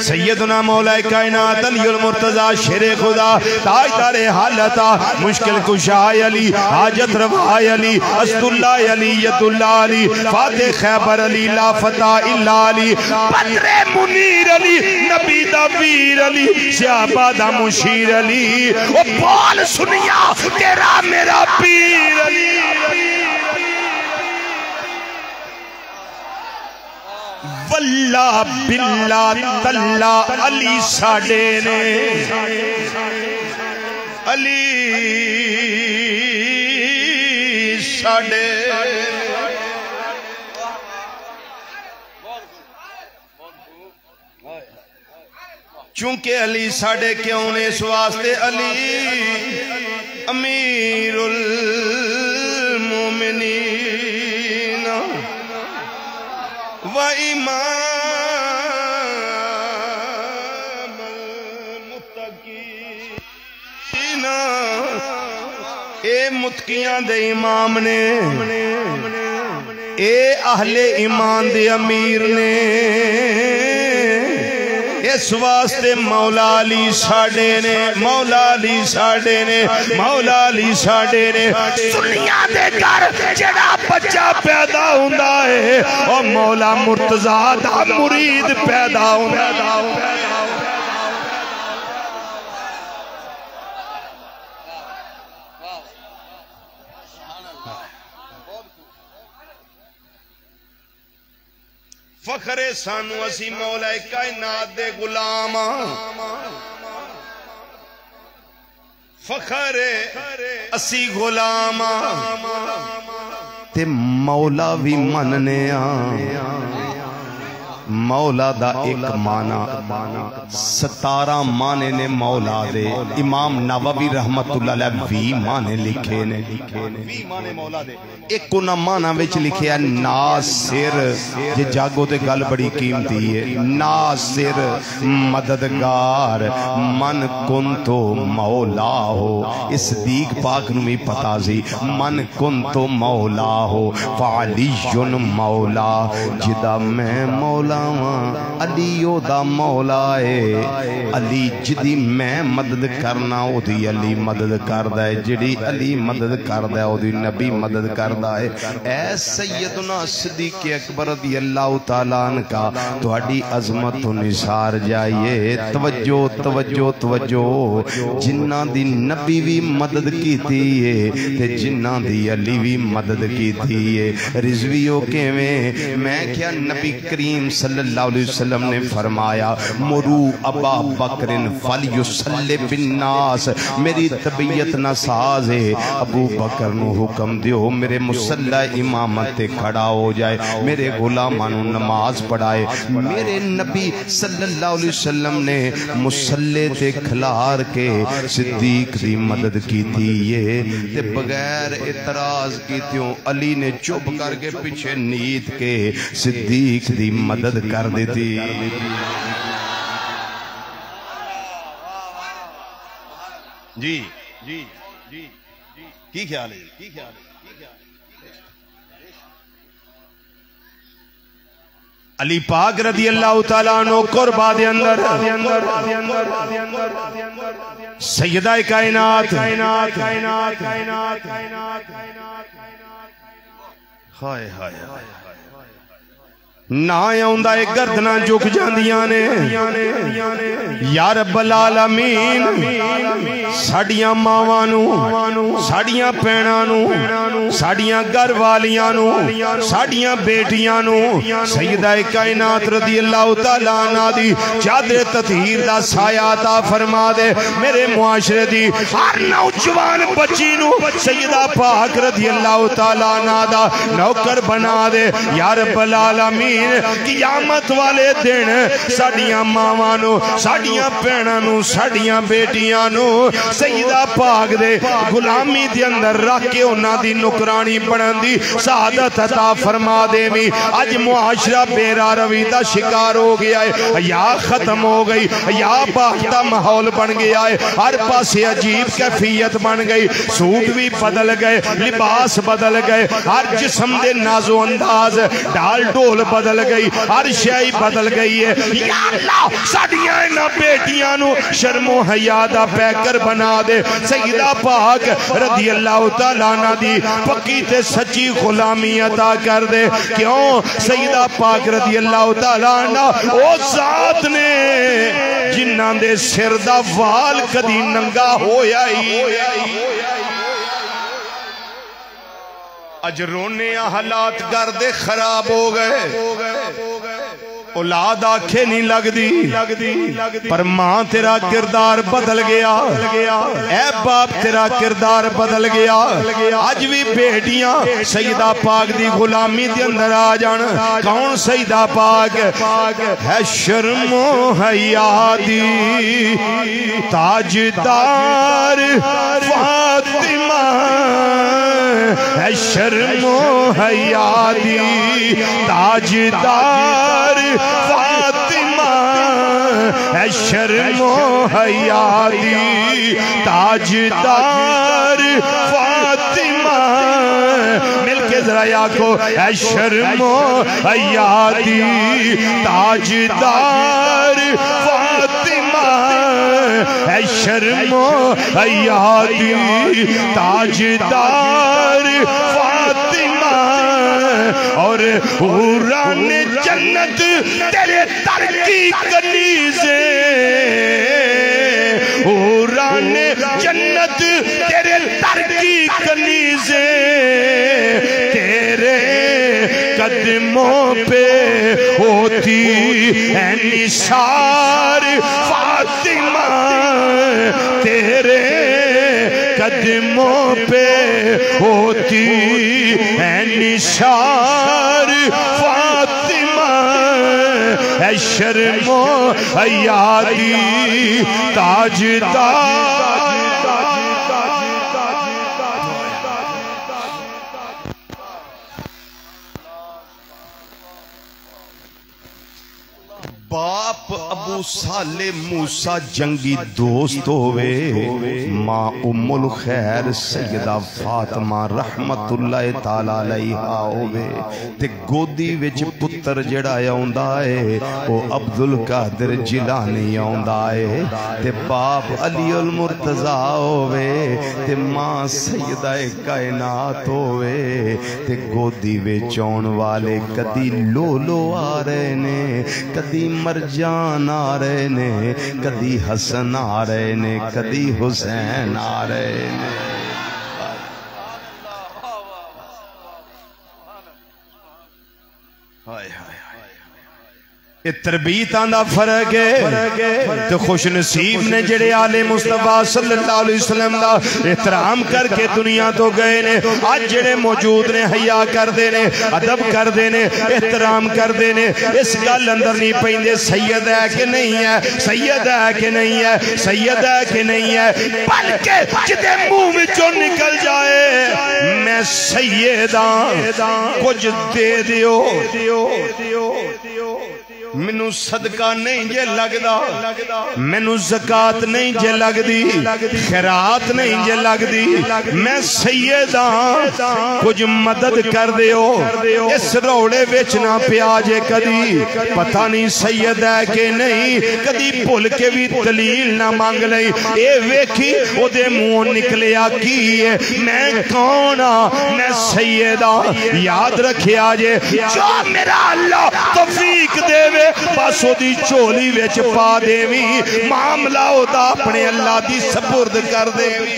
[SPEAKER 1] सैयदना मौलाए कायनात अलीउल मुर्तजा शेरे खुदा ताजदारे हालता मुश्किल कुशाय अली हाजत रवाय अली असदुल्लाह अली यदुल्लाह अली फातिह खैबर अली ला फता इल्ला अली बदरे मुनीर अली नबी दा वीर अली सहाबा दा मुशीर अली ओ बोल सुनिया तेरा मेरा पीर अली वल्ला बिल्ला तल्ला अली साडे ने अली साडे चूंकि अली साडे क्यों ने इस वास्ते अली अमीरुल मोमिनीन व इमामुल मुत्तकीन ए मुत्कियां दे इमाम ने ए अहले ईमान दे अमीर ने इस वास्ते मौला अली साडे ने मौला अली साडे ने मौला अली साडे ने सुनिया दे घर जेड़ा बच्चा पैदा हुंदा है ओ मौला मुर्तजा दा मुरीद पैदा हुंदा फखरे सानू असी मौला कायनात दे गुलाम फखरे असी गुलाम ते मौला भी मनने मौला दा एक माना 17 माने ने मौला दे इमाम नववी रहमतुल्लाह अलैह 20 माने लिखे ने 20 माने मौला दे एक उन्हां माना विच लिखिया नासिर जे जागो ते गल बड़ी कीमती है नासिर मददगार मन कुंतो मौला हो इस दीक पाक नूं भी पता सी मन कुंतो मौला हो फालियुन मौला जिदा मैं मौला अली ओदा मौला है अली जिदी मैं मदद करना ओदी अली मदद करदा है जिहड़ी अली मदद करदा है ओदी नबी मदद करदा है ऐ सैयदना सिद्दीक अकबर रज़ियल्लाहु तआला अन्का तुहाडी अज़मत तो निसार जाइए तवज्जो तवज्जो तवज्जो जिन्ना दी नबी भी मदद कीती है ते जिन्ना दी अली भी मदद कीती है रिजवियो किवें मैं क्या नबी करीम सल्लल्लाहु अलैहि वसल्लम ने फरमाया मुरू अबा बकरिन फलयुसल्लि बिन्नास मेरी तबीयत ना साज है अबू बकर नु हुक्म दियो मेरे मुसल्ला इमामत ते खड़ा हो जाए मेरे गुलामां नु नमाज पढ़ाए मेरे नबी सल्लल्लाहु अलैहि वसल्लम ने मुसल्ले ते खिलार के सिद्दीक दी मदद कीती है ते बगैर इतराज कीतियों अली ने चुप करके पीछे नीत के सिद्दीक दी मदद कर देती जी जी जी की ख्याल है की ख्याल है अली पाक रज़ियल्लाहु तआला अन्हु कुर्बा दे अंदर सैयदा कायनात हाय हाय ना आउंदा एक गर्दना झुक जांदियां ने या रब्बल आलमीन साडियां मावां नू साडियां भैणां नू साडियां घर वालियां नू साडियां बेटियां नू सैयदा कायनात रज़ियल्लाहु तआला अन्हा दी चादर ततहीर दा साया अता फरमा दे मेरे मुआशरे दी हर नौजवान बच्ची नू सैयदा पाक रज़ियल्लाहु तआला अन्हा दा नौकर बना दे या रब्बल आलमीन कियामत वाले दिन साडियां मावां नू साडियां भैणां नू साडियां बेटियां नू सैयदा पाक दे गुलामी दे अंदर रख के उन्हां दी नुकरानी बनन दी शहादत अता फरमा देवी। अज मुआशरा बेरा रवी दा शिकार हो गया है, हया खत्म हो गई, हया पाक दा माहौल बन गया है, हर पासे अजीब कैफियत बन गई, सूट भी बदल गए, लिबास बदल गए, हर जिस्म दे नाजो अंदाज ढाल ढोल बदल गई, हर शय बदल गई है। या अल्लाह साडियां इन्हां बेटियां नू शर्मो हया दा पैकर बना दे। सैयदा पाक रज़ी अल्लाह तआला अन्हा दी पक्की ते सच्ची गुलामी अता कर दे। क्यों? सैयदा पाक रज़ी अल्लाह तआला अन्हा ओ जात ने जिन्हां दे सिर दा वाल कदी नंगा होया ही। अज रोने हालात घर दे खराब हो गए, औलाद आखे नहीं लगदी, पर मां तेरा किरदार बदल गया, ऐ बाप तेरा किरदार बदल गया। अज भी बेटियां सैयदा पाक दी गुलामी दे अंदर आ जान। कौन सैयदा पाक है? शर्मो हया दी ताजदार फातिमा है, शर्मो हया दी ताजदार फातिमा है, शर्मो हया दी ताजदार फातिमा। मिलके जरा आखो है, शर्मो हया दी ताजदार फातिमा है, शर्मो हया दी ताजदार फातिमा। और हुरान जन्नत तेरे दर की कनीज़े, हुरान जन्नत तेरे दर की कनीज़े, तेरे कदमों पे होती है निसार फातिमा, तेरे कदमों पे होती है निसार फातिमा है, शर्मो हया दी ताजदार। बाप अबू साले मूसा जंगी दोस्त होवे, मां उम्मुल खैर सैयदा फातिमा रहमतुल्लाह ताला अलैहा होवे, ते गोदी विच पुत्र जेड़ा आउंदा है ओ अब्दुल कादिर जिलानी आउंदा है, ते बाप अलीउल मुर्तजा होवे, ते मां सैयदा कायनात होवे, ते गोदी विच आउण वाले कदी लोलो आ रहे ने, कदी मरजान आ रहे ने, कदी हसन आ रहे ने, कदी हुसैन आ रहे ने। हाय हाय तरबीतां दा फर्क है। तो खुश नसीब ने जेड़े आले मुस्तफा सल्लल्लाहु अलैहि वसल्लम दा एहतराम करके दुनिया तो गए ने। आज जेड़े मौजूद ने हया करदे ने, अदब करदे ने, एहतराम करदे ने, इस गल अंदर नहीं पैंदे सैयद है कि नहीं है, सैयद है कि नहीं है, सैयद है कि नहीं है, बल्कि जिदे मुंह विचों निकल जाए मैं सैयद हां कुछ दे दियो, मैनू सदका नहीं जे लगदा, मैनू ज़कात नहीं जे लगदी, खैरात नहीं जे लगदी, मैं सैयद हां कुछ मदद कर दियो। इस रौले विच ना पिया जे कदी, पता नहीं सैयद है कि नहीं, कदी भुल के भी दलील ना मांग लई। ए वेखी ओदे मुंह निकलिया की है, मैं कौन हां, मैं सैयद हां। याद रखिया जे जो मेरा अल्लाह तौफीक देवे बस ओदी झोली विच पा देवी, मामला ओदा अपने अल्लाह दी सपुर्द कर देवी।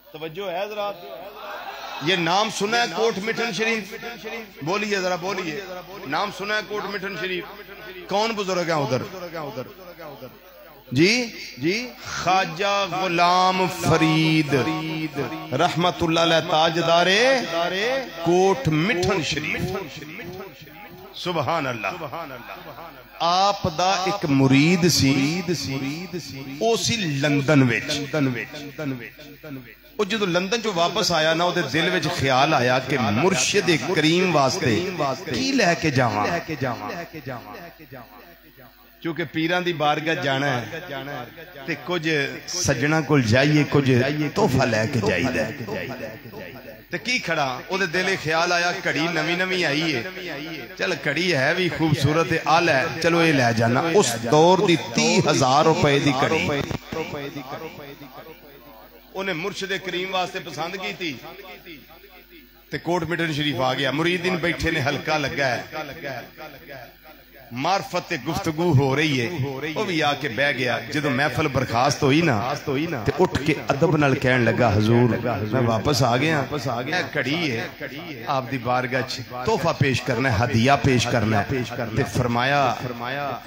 [SPEAKER 1] तवज्जो है जरा, ये नाम सुना है कोट मिठन शरीफ? बोलिए जरा बोलिए, नाम सुना है कोट मिठन शरीफ? कौन बुजुर्ग है उधर? जी जी ख्वाजा गुलाम फरीद रहमतुल्लाह अलैह ताजदारे कोट मिठन शरीफ। सुभान अल्लाह। आप दा एक मुरीद सी, ओ सी लंदन विच। ਉਹ ਜਦੋਂ लंदन चो वापस आया ना ਉਹਦੇ दिल विच ख्याल आया कि मुर्शिद करीम वास्ते की लैके जावां, क्योंकि पीरां दी बारगाह जाना है ते कुछ सज्जणा कोल जाइए, कुछ तोहफा लैके जाईदा ते की खड़ा ਉਹਦੇ दिल ख्याल आया घड़ी नवी नवी आई है, चल घड़ी है भी खूबसूरत है, आ लै चलो ये लै जाना। उस दौर दी 30,000 रुपए दी घड़ी उन्हें मुर्शिद करीम वास्ते पसंद की थी ते कोट मिटन शरीफ आ गया। मुरीदीन बैठे ने, हल्का लगा है, मार्फत गुफ्तगू हो रही है, वो भी आके बह गया। जो महफल बर्खास्त हुई ना ते उठ के अदब नाल कहन लगा, हजूर मैं वापस आ गया, घड़ी है आप दी बारगाह च तोहफा पेश करना है, हदिया पेश करना है। ते फरमाया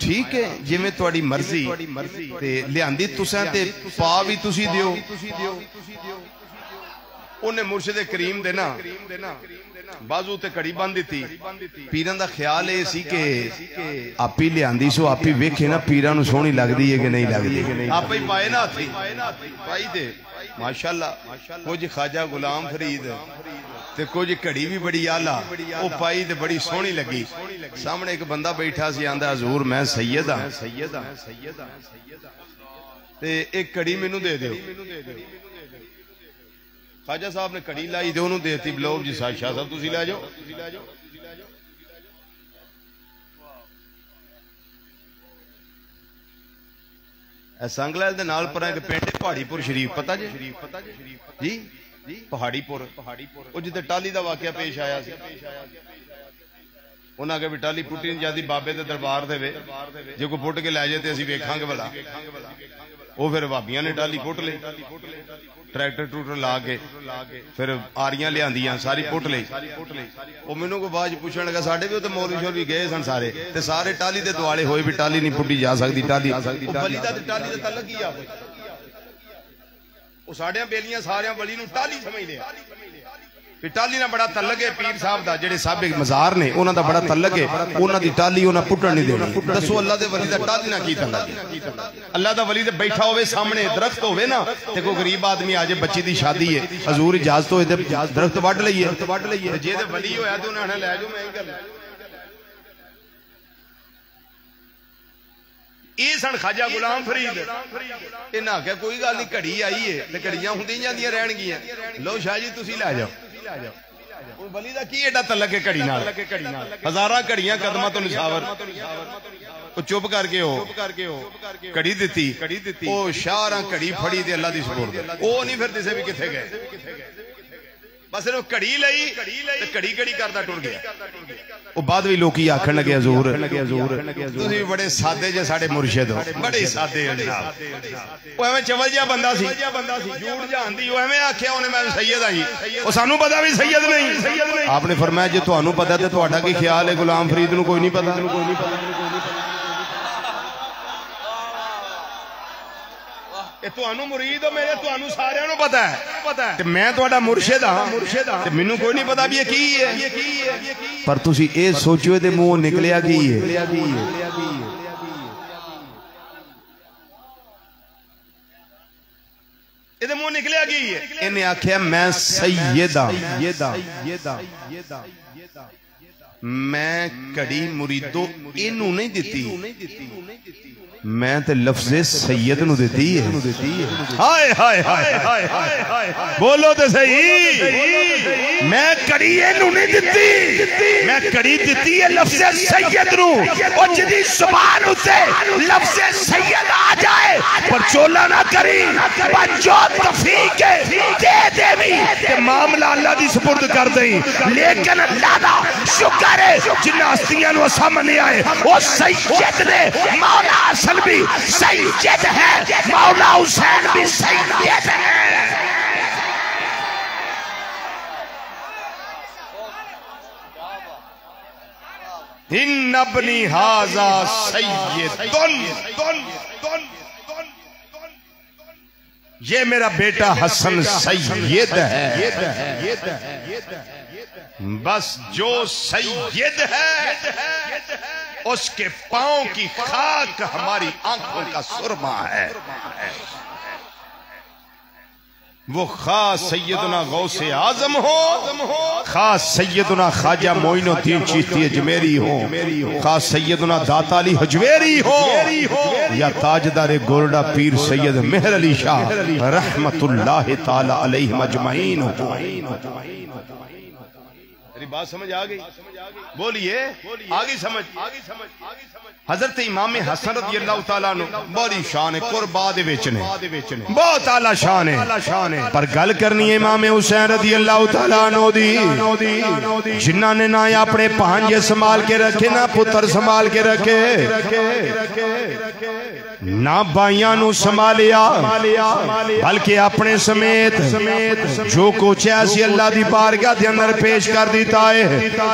[SPEAKER 1] ठीक है जिवें तुहाडी मर्जी, ते लियांदी तुसां ते पा भी तुसी दियो। उन्हें मुर्शिद करीम दे ना बाजू ते घड़ी बंद दी। पीरां दा ख्याल ये सी कि आप ही लियांदी सो आप ही वेखे ना पीरां नूं सोहनी लगदी है कि नहीं लगदी, आप ही पाए ना हथी पाई दे माशाअल्लाह। कुछ ख्वाजा गुलाम फरीद ते कुछ घड़ी भी बड़ी आला वो पाई ते बड़ी सोहनी लगी। सामने एक बंदा बैठा सी, आंदा हजूर मैं सैयद हां ते एक घड़ी मैनू दे दिओ। ख्वाजा साहब ने घड़ी लाई तो उन्होंने देती, लो जी शाह साहब तुसी लै जाओ। संगलैल दे नाल पर एक पिंड पहाड़ीपुर शरीफ, पता जी पहाड़ीपुर, वो जिथे टाली का वाकया पेश आया सी। उन्हें आगे भी टाली पुट्टी नहीं जाती बाबे के दरबार दे, जो कोई पुट के लै जाए तो असीं वेखांगे भला। वो फिर भाबियां ने टाली पुट ली, ट्रैक्टर ट्रूटर ला के फिर आरियां लियांदियां सारी पुट ली। वो मैनू को बाद पूछण लगा, साडे भी उत्ते मौलवी शौलवी गए सन सारे, ते सारे टाली दे दुआले होए भी टाली नहीं पुट्टी जा सकती। टाली बली दा ते टाली दा तलक ही आ, वो साडियां बेलियां सारियां बली नूं टाली समझदे आ। टाली ना बड़ा तलक है पीर साहब दा, जेड़े साहब मजार ने उन्हां दा बड़ा तलक है, उन्हां दी टाली उन्हां पुट्टण नहीं देनी। दसो अल्लाह दे वली दा टाली ना की तलक है? अल्लाह दा वली ते बैठा होवे सामने दरख्त होवे ना, ते कोई गरीब आदमी आ जाए, बच्ची दी शादी है, हजूर इजाजत होए ते दरख्त वड लईए, जे ते वली होया ते उन्हां ने लै जाओ, मैं ही करना। ये सन ख्वाजा गुलाम फरीद, इन्हां आख्या कोई गल नहीं, घड़ी आई है ते घड़ियां हुंदियां जांदियां रहणगियां, लो शाह जी तुसी लै जाओ। वली दा की एडा तलक है घड़ी नाल? हजारां घड़ियां कदमां तो निशावर। चुप करके हो घड़ी दिती, ओ शाहरां घड़ी फड़ी ते अल्लाह दी सुपुर्द, ओ नहीं फिर दिसे भी किथे गए। बस घड़ी लई ते घड़ी घड़ी करदा टुर गया। वो बाद भी लोग आखन लगे, हजूर तुसीं बड़े सादे जे साडे मुर्शिद हो, बड़े सादे हो जनाब। वो एवें चवल जिहा बंदा सी, झूठ जानदी, वो एवें आख्या उन्हें मैं सैयद हां जी, वो सानू पता भी सैयद नहीं। आपने फरमाया जे तुहानू पता ते तुहाडा की ख्याल है? गुलाम फरीद नूं कोई नहीं पता। मुरीद हो मेरे, सारियां नूं पता है ते मैं तुहाडा मुर्शिद हां ते मैनूं कोई नहीं पता भी ये की है। पर तुसीं ये सोचो इहदे मूंहों निकलिया की है? इहदे मूंहों निकलिया की है? इन्हें आख्या मैं सैयद हां, मैं घड़ी मुरीदो इनू नहीं दिती, मैं ते लफ्ज़े सैयद नू दिती है। हाय हाय हाय बोलो तो सही, मैं घड़ी इनू नहीं दिती, मैं घड़ी दिती है लफ्ज़े सैयद नू। और जिदी ज़ुबान उते लफ्ज़े सैयद आ जाए पर चोला ना करी, पर जो तौफीक दे देवी ते मामला अल्लाह दी सुपुर्द कर देई। लेकिन अल्लाह दा शुक्र है जिन्हां हस्तियां नू असां मन्निया है, वो सैयद ने मौला हसन भी सैयद है, मौला हुसैन भी सैयद है। इन अबनी हाजा सैयदुन, ये मेरा बेटा हसन सैयद है। बस जो सैयद है उसके पांव की खाक हमारी आंखों का सुरमा है। वो खास सैयदना गौसे आजम हो, खास सैयदना ख्वाजा मोइनुद्दीन चिश्ती अजमेरी हो, खास सैयदना दाता अली हजवेरी हो, या ताजदार गोरडा पीर सैयद मेहर अली शाह रहमतुल्लाह ताला अलैहि अजमईन हो। मेरी बात समझ आ गई? बोलिए, आ गई समझ? हजरत इमाम हसन रज़ी अल्लाह तआला अन्हु बड़ी शान है, कुर्बा दे विच ने बहुत आला शान है। पर गल करनी है इमाम हुसैन रज़ी अल्लाह तआला अन्हु दी, जिन्हां ने ना अपने भांजे संभाल के रखे, ना पुत्र संभाल के रखे, ना भाइयां नू संभालिया, बल्कि अपने समेत जो कुछ है असी अल्लाह दी बारगाह दे अंदर पेश कर दिता है।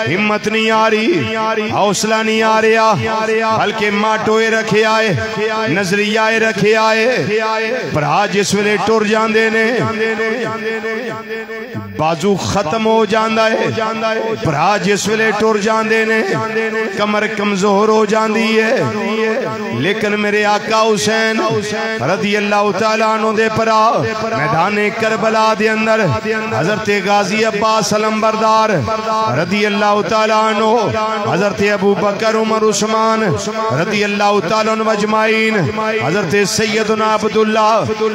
[SPEAKER 1] हिम्मत नहीं आ रही, हौसला नहीं आ रहा, बल्कि माटोए रखे आए, नजरियाए रखे आए। भरा जिस वेले टुर जांदे ने बाजू खत्म हो जांदा है, भरा जिस वेले टुर जांदे ने कमर कमजोर हो जाती है। लेकिन मेरे आका हुसैन रज़ी अल्लाह तआला अन्हु दे भरा मैदाने करबला दे अंदर हजरत गाजी अब्बास अलंबरदार रज़ी अल्लाह तआला अन्हु, हजरत अबू बकर उमर उस्मान रज़ी अल्लाह तआला अन्हु अजमाइन, हजरत सैयदना अब्दुल्ला,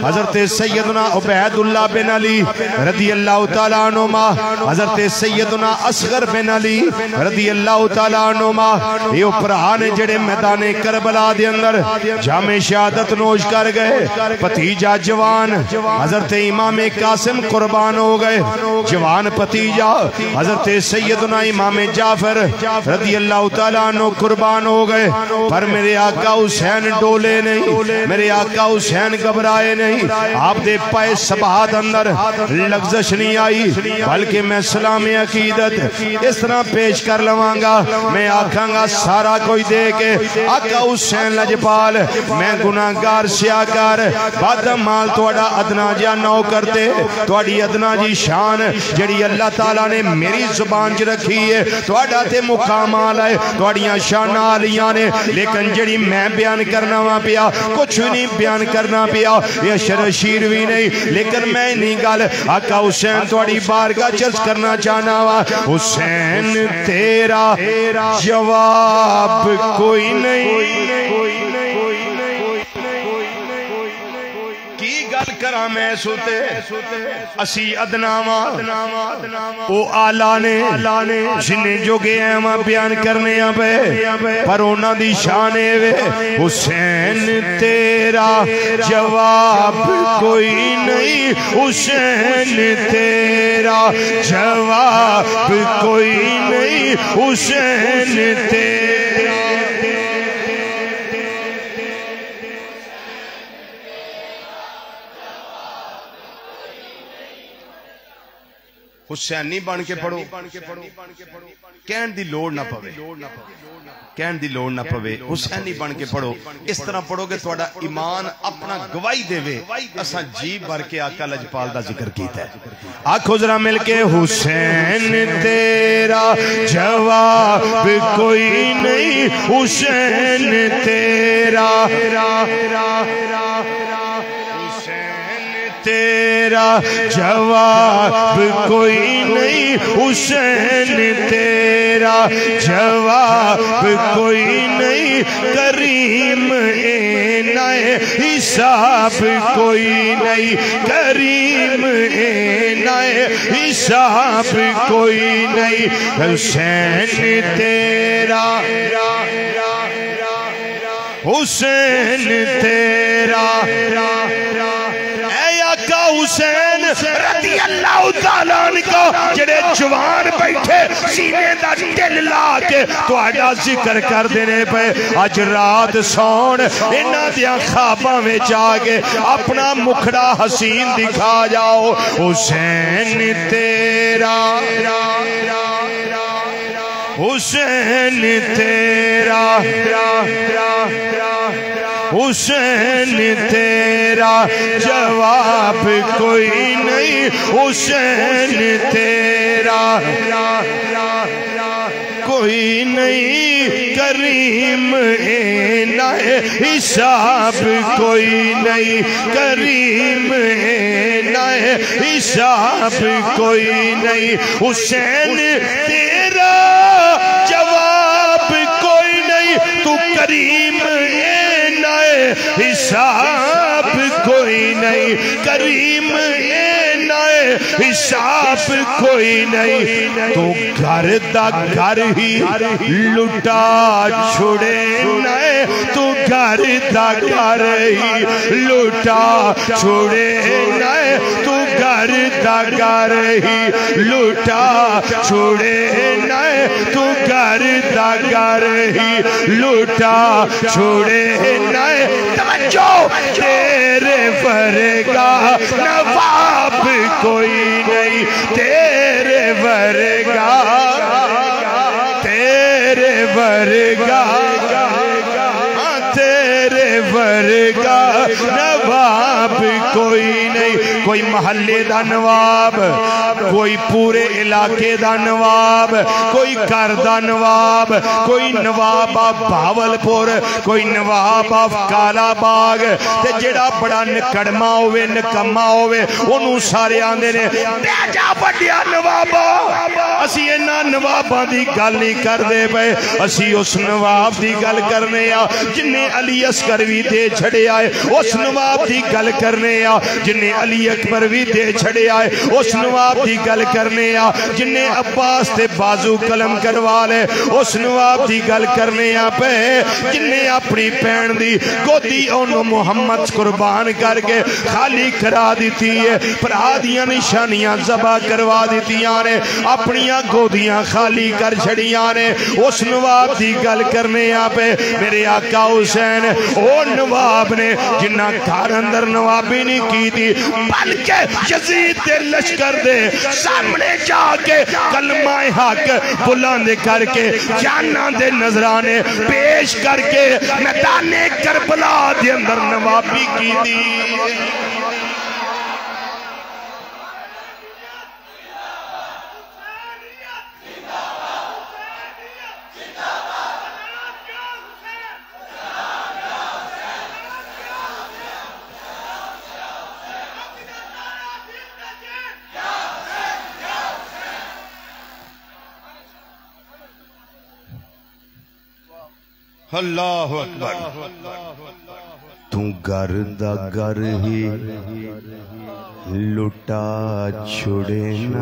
[SPEAKER 1] हजरत सैयदना उबैदुल्लाह बिन अली रज़ी अल्लाह तआला अन्हुमा, हजरत सैयदना असगर बिन अली रज़ी अल्लाह तआला अन्हुमा, ये भरा ने जेड़े मैदाने करबला दे अंदर जामे शहादत नोश कर गए। भतीजा जवान हजरत इमाम कासिम कुर्बान हो गए, जवान भतीजा हजरत सैयदना इमाम जाफर रज़ी अल्लाह तआला अन्हु कुर्बान हो गए। पर मेरे आका हुसैन डोले नहीं, मेरे आका हुसैन घबराए नहीं, आप दे पाए सबाहत अंदर लग्जश नहीं आई, बल्कि मैं सलाम अकीदत इस तरह पेश कर लवांगा, मैं आखांगा सारा कोई दे के आका हुसैन लजपाल मैं गुनाहगार सियाकार बदमाल थोड़ा अदना जिहा नौ करते, थोड़ी अदना जी शान जड़ी अल्लाह ताला ने मेरी जुबान च रखी है, थोड़ा ते मुकाम आला है, थोड़ियां शाना आलियां ने, लेकिन जड़ी मैं बयान करना वा पिया कुछ भी नहीं बयान करना पिया, ये शरशीर भी नहीं, लेकिन मैं नहीं गल आका हुसैन थोड़ी बारगाह चर्च करना चाहना वा। हुसैन तेरा जवाब कोई नहीं, करा मैं सुते असी अदनावा ओ आला ने जिन्हें जोगे वा बयान करने पे, पर उन्हां दी शान वे हुसैन तेरा जवाब कोई नहीं, हुसैन तेरा जवाब कोई नहीं, हुसैन तेरा हुसैनी बन के पढ़ो, कहन दी लोड़ ना पवे, कहन दी लोड़ ना पवे, हुसैनी बन के पढ़ो। इस तरह पढ़ोगे थोड़ा ईमान अपना गवाही देवे, असा जी भर के आका लजपाल दा जिक्र कीता है। आखो जरा मिलके हुसैन तेरा जवाब कोई नहीं, हुसैन तेरा तेरा जवाब कोई नहीं, हुसैन तेरा जवाब कोई नहीं, करीम एनाए हिसाब कोई नहीं, करीम एनाए हिसाब कोई नहीं, हुसैन तेरा हुसैन तेरा हुसैन रज़ी अल्लाह तआला अन्हु जेड़े जवान बैठे सीने दा दिल ला के तुहाडा जिक्र कर देने पे, अज रात सौण इन्हां दियां ख्वाबां विच आके अपना मुखड़ा हसीन दिखा जाओ। हुसैन तेरा हुसैन तेरा हुसैन तेरा जवाब कोई नहीं, हुसैन तेरा कोई नहीं करीम ना हिसाब, कोई नहीं करीम ना हिसाब, कोई नहीं हुसैन तेरा जवाब, कोई नहीं तू करीम ना हिसाब, कोई नहीं करीम हिसाब, कोई नहीं तू घर दा घर ही लुटा छोड़े न, तू घर दा घर ही लुटा छोड़े न, तू घर दा घर ही लुटा छोड़े न, तू घर दा घर ही लुटा छोड़े न। तवज्जो तेरे वर्गा नवाब कोई नहीं, तेरे वर्गा, तेरे वर्गा, तेरे वर्गा नवाब कोई नहीं। कोई महल्ले दा नवाब, कोई पूरे इलाके दा नवाब, कोई घर दा नवाब, कोई नवाब ऑफ भावलपुर, कोई नवाब ऑफ कालाबाग, ते जेड़ा बड़ा निकड़मा होवे निकम्मा होवे ओनू सारे आंदे ने जा वड्डिया नवाबा। असी इन्हां नवाबां दी गल नहीं करदे पे, असी उस नवाब दी गल करने आ जिन्ने अली असगर भी दे छड़िया है, उस नवाब दी गल करने आ जिन्ने अली अकबर भी दे छड़िया है, उस नवाब दी गल करने आ जिन्ने अब्बास ते बाजू कलम करवा ले, उस नवाब दी गल करने आ पे जिन्ने अपनी भैन दी गोदी ओनू मुहम्मद कुर्बान करके खाली करा दी है, भरा दियां निशानियां जबा करवा दितियां ने, अपनियां गोदियां खाली कर छड़ियां ने। उस नवाब दी गल करने आ पे मेरे आका हुसैन ओ नवाब ने जिन्ना घर अंदर नवाबी नहीं की थी, बल्कि यजीद दे लश्कर दे सामने जाके कलमा हक बुलंद करके जाना दे नजराने पेश करके मैदाने करबला दे अंदर नवाबी की थी। अल्लाहु अकबर। तू घर दा घर ही लुटा छोड़े न,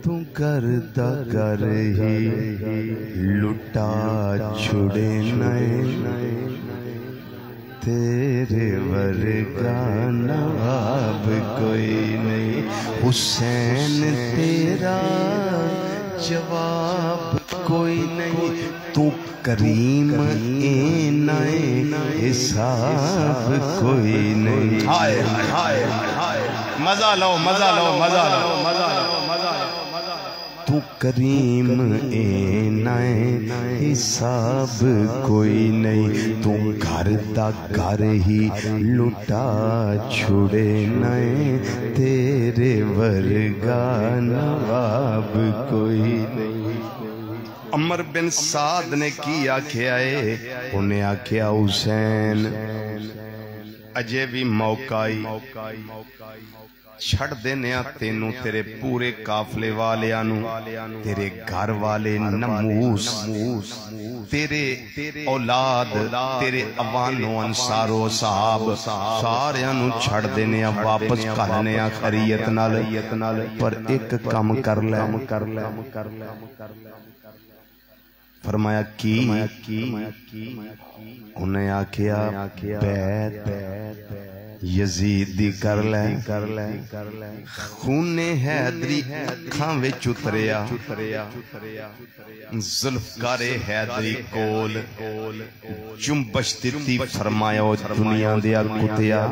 [SPEAKER 1] तू घर दा घर ही लुटा छोड़े न, तेरे वर्गा नवाब कोई नहीं, हुसैन तेरा जवाब कोई नहीं, तू करीम हिसाब कोई नहीं। हाय हाय हाय मजा लो मजा लो मजा लो मजा लो मजा लो, तू करीम हिसाब कोई नहीं, तू घर दा घर ही लुटा छुड़े न, तेरे वर्गा नवाब कोई नहीं। अमर बिन साद ने की आख्या है, उन्हें आख्या हुसैन अजे भी मौका ही छड़ देने तेनू तेरे पूरे काफले वालियां नू, तेरे घर वाले नमूस, तेरे औलाद, तेरे अवानो अंसारो साहब सारियां नू छड़ देने वापस करने खरीयत नाल, पर एक काम कर ले। फरमाया की? उन्हें आख्या बैत यजीद दी कर ले, खूने हैदरी अखां विच उतरिया, जुल्फकारे हैदरी कोल चुंबश दित्ती, फरमाया दुनिया दिया कुतिया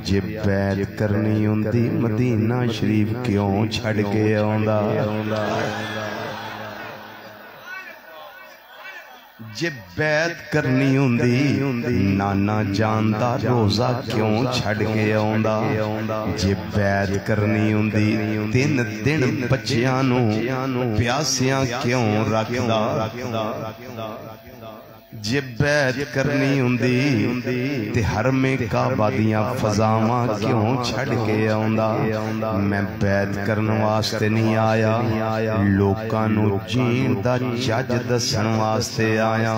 [SPEAKER 1] जे बैत करनी हुंदी मदीना शरीफ क्यों छड़ के आउंदा? जे बैत करनी हुंदी नाना जानदा रोजा क्यों छड़ के आउंदा। जे बैत करनी हुंदी 3 दिन बच्चियां नू प्यासियां क्यों रखदा। जे बैत करनी हुंदी ते हरमे काबा दियां फजावां क्यों छड़ के आउंदा। मैं बैत करन वास्ते नहीं आया, लोकां नू जीण दा चज दसन वास्ते आया।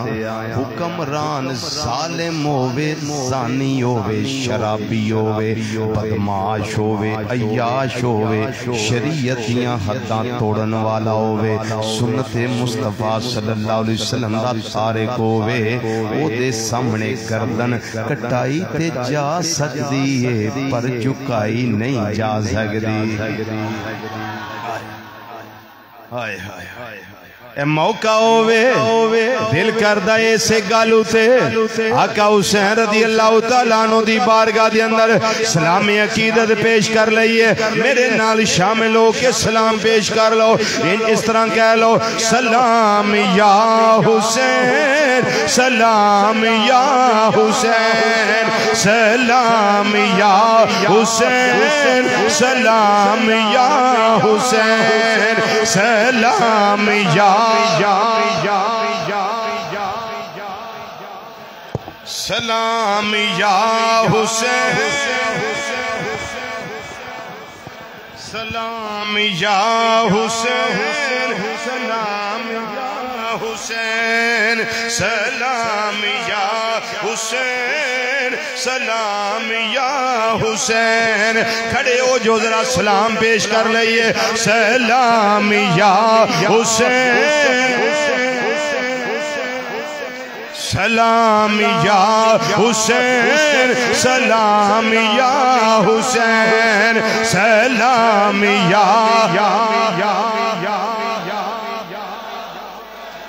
[SPEAKER 1] हुक्मरान जालिम होवे, जानी होवे, शराबी होवे, बदमाश होवे, अय्याश होवे, शरीयत दियां हद्दां तोड़न वाला होवे, सुन्नते मुस्तफा सल्लल्लाहु अलैहि वसल्लम दा तारिक होवे, ओदे सामने गर्दन कटाई ते जा सकदी है पर झुकाई नहीं जा सकदी। हाय हाय हाय ए मौका होवे दिल करदा ऐसे गल उते आका हुसैन रज़ी अल्लाह तआला अन्हु दी बारगाह दे अंदर सलामी अकीदत पेश कर लईए। मेरे नाल शामिल हो के सलाम पेश कर लो। इस तरह कह लो, सलाम या हुसैन, सलाम या हुसैन, सलाम या हुसैन, सलाम या हुसैन, सलाम या सलाम या हुसैन, सलाम या हुसैन, सलाम या हुसैन, सलाम या हुसैन, सलाम या हुसैन। खड़े हो जो जरा सलाम पेश कर लइए। सलाम या हुसैन, सलाम या हुसैन, सलाम या हुसैन, सलाम या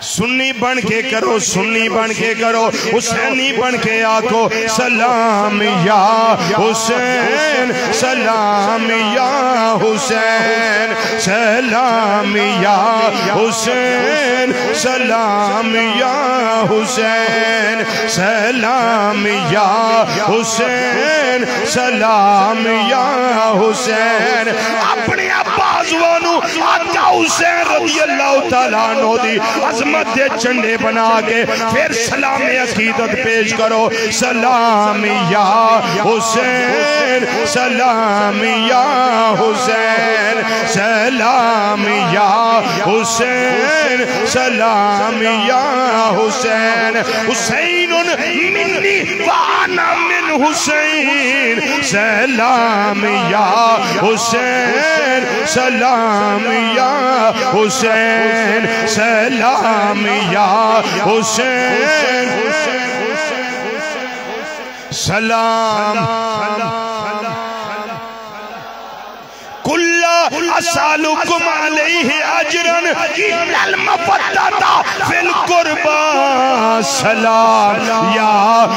[SPEAKER 1] सुन्नी बन के करो, सुन्नी बन के करो, हुसैनी बन के आखो। सलाम या हुसैन, सलाम या हुसैन, सलाम या हुसैन, सलाम या हुसैन, सलाम या हुसैन, सलाम या हुसैन। अपने बाजुआं आका हुसैन रज़ी अल्लाह तआला अन्हु दी अज़मत दे झंडे बना के फिर सलाम अकीदत पेश करो। सलाम या हुसैन, सलाम या हुसैन, सलाम या हुसैन, सलाम या हुसैन। हुसैनुन मिन्नी व अना मिन हुसैन, सलाम या हुसैन, सलाम या हुसैन, सलाम या हुसैन, सलाम कुल्ला असअलुकुम अलैहि अजरन इल्लल मवद्दता फिल कुर्बा। सलाम या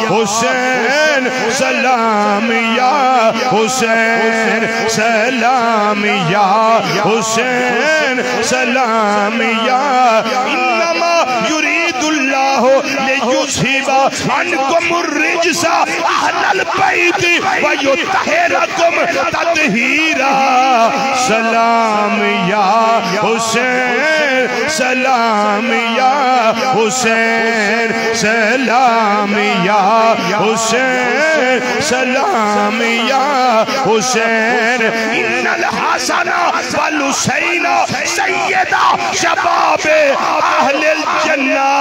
[SPEAKER 1] हुसैन, सलाम या हुसैन, सलाम या हुसैन, सलाम या इन्नमा युरीदुल्लाहु लियुज़हिबा अन्कुमुर रिज्सा अहलल बैति व युतहिरकुम तत्हीरा। सलाम या हुसैन, सलाम या हुसैन, सलाम या हुसैन, सलाम या हुसैन। इन्नल हसना वल हुसैना सय्यदा शबाबे अहलिल जन्ना।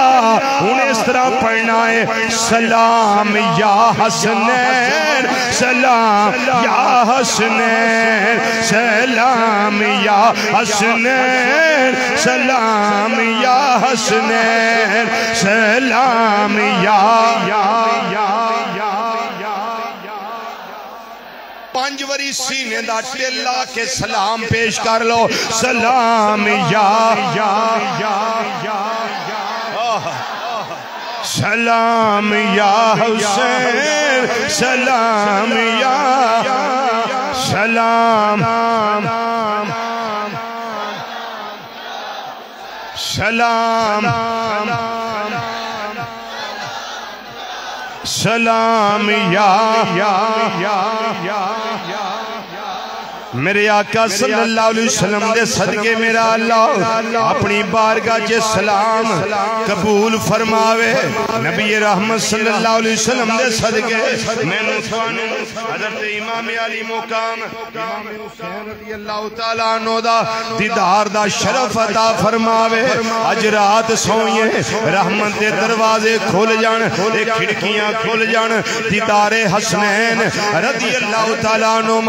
[SPEAKER 1] उन्हें इस तरह पढ़ना है। सलाम या हसनैन, सलाम या हसनैन, सलाम या हसनैन, सलाम या हसनैन, सलाम या 5 वरी सीने दा टेला के सलाम पेश कर लो। सलाम या सलाम या हुसैन, सलाम या सलाम, सलाम सलाम या मेरे आका सल्लल्लाहु अलैहि वसल्लम दे सदके मेरा अल्लाह अपनी बारगाह च सलाम कबूल फरमावे। नबी रहमत सल्लल्लाहु अलैहि वसल्लम दे सदके मैनू थानू हज़रत इमाम अली मुकाम इमाम हुसैन रज़ियल्लाहु तआला अन्हु दा दीदार दा शरफ अता फरमावे। अज रात सोइए रहमत दे दरवाजे खुल जान, खिड़कियां खुल जान, दीदारे हसनैन रज़ियल्लाहु तआला अन्हु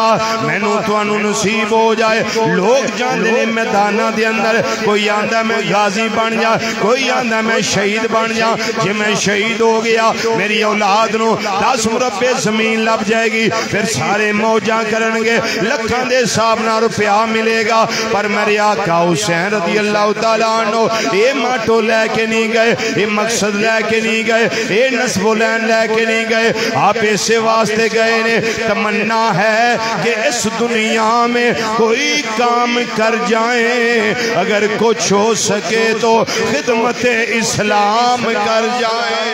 [SPEAKER 1] मैनू थानू नसीब हो जाए। लोग जाते हैं मैदाना के अंदर, कोई आंदा मैं गाजी बन जा, कोई आंदा मैं शहीद बन जा। जे मैं शहीद हो गया मेरी औलाद नू 10 मुरब्बे जमीन लभ जाएगी, फिर सारे मौजा करनगे, लखां दे हिसाब नाल रुपया मिलेगा। पर मेरे आका हुसैन रज़ियल्लाहु तआला अन्हु ये माटो लैके नहीं गए, ये मकसद लैके नहीं गए, ये नस्बो लैन लैके नहीं गए। आप इसे वास्ते गए ने, तमन्ना है कि इस दुनिया में कोई काम कर जाए, अगर कुछ हो सके तो खिदमत इस्लाम कर जाए।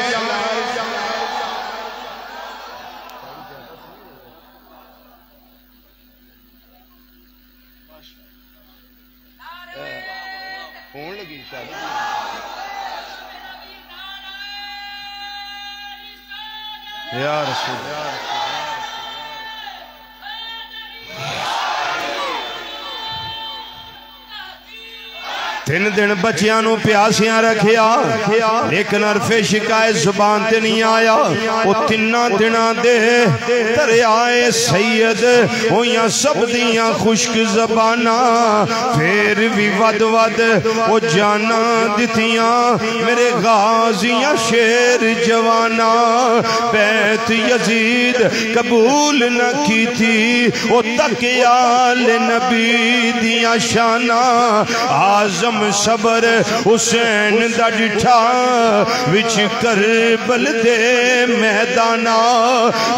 [SPEAKER 1] होने लगी शादी यार तीन दिन बच्चियां नू प्यासियां रखिया, लेकिन अरफे शिकायत जुबान ते नहीं आया। वो तिना दिना दे दरियाए सैयद होइयां सब दियां खुश्क जबाना, फिर भी वद वद वो जाना दितियां मेरे गाजियां शेर जवाना। बैत यजीद कबूल न की थी वो तकियाल नबी दियां शाना। आजम सबर हुसैन दा डिठा विच करबल दे मैदाना।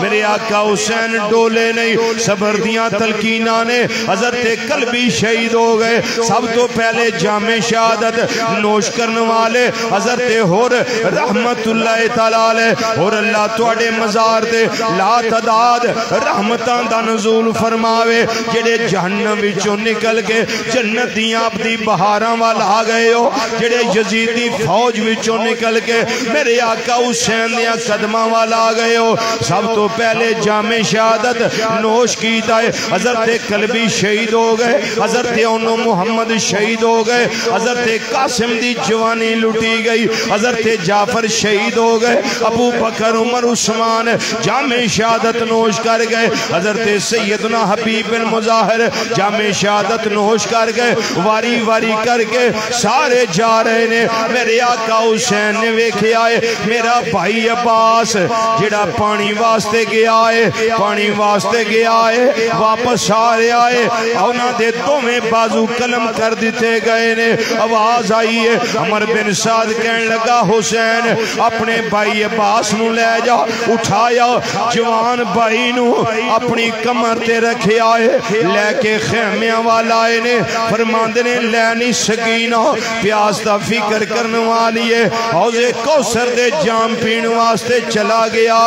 [SPEAKER 1] मेरे आका हुसैन डोले नहीं, सबर दियां तलकीना ने हज़रत कल्बी शहीद हो गए। सब तो पहले जामे शहादत नोश करने वाले हज़रत होर रहमतुल्लाह तआला अलैह और अल्लाह तुहाडे मज़ार ते ला तादाद रहमतां दा नज़ूल फरमावे। जेड़े जहन्नम विचों निकल के जन्नत दियां अपनी बहारां आ गए हो, जेड़े यजीदी फौज विचों निकल के मेरे आका हुसैन दियां कदमां वाल आ गए हो। सब तो पहले जामे शहादत नोश कीता है। हज़रत कल्बी शहीद हो गए, हज़रत ओनो मुहम्मद शहीद हो गए, हज़रत कासिम दी जवानी लुटी गई, हज़रत जाफर शहीद हो गए, अबू बकर उमर उस्मान जामे शहादत नोश कर गए, हज़रत सैयदना हबीब बिन मुज़ाहिर जामे शहादत नोश कर गए। वारी वारी करके सारे जा रहे ने। मेरे आका हुसैन ने वेख्या है मेरा भाई अब्बास जेड़ा पानी वास्ते गया है, पानी वास्ते गया है, वापस आ रहा है। उन्हां दे दोवें बाजू कलम कर दिते गए ने। आवाज आई है, अमर बिन साद कहन लगा हुसैन अपने भाई अब्बास नू ले जा। उठाया जवान भाई नू अपनी कमर ते रखिया है, लेके खेमियां वाल आए ने। फरमांदे ने लै नहीं सकीना प्यास का फिक्र करने वाली है, हौजे कौसर दे जाम पीने वास्ते चला गया।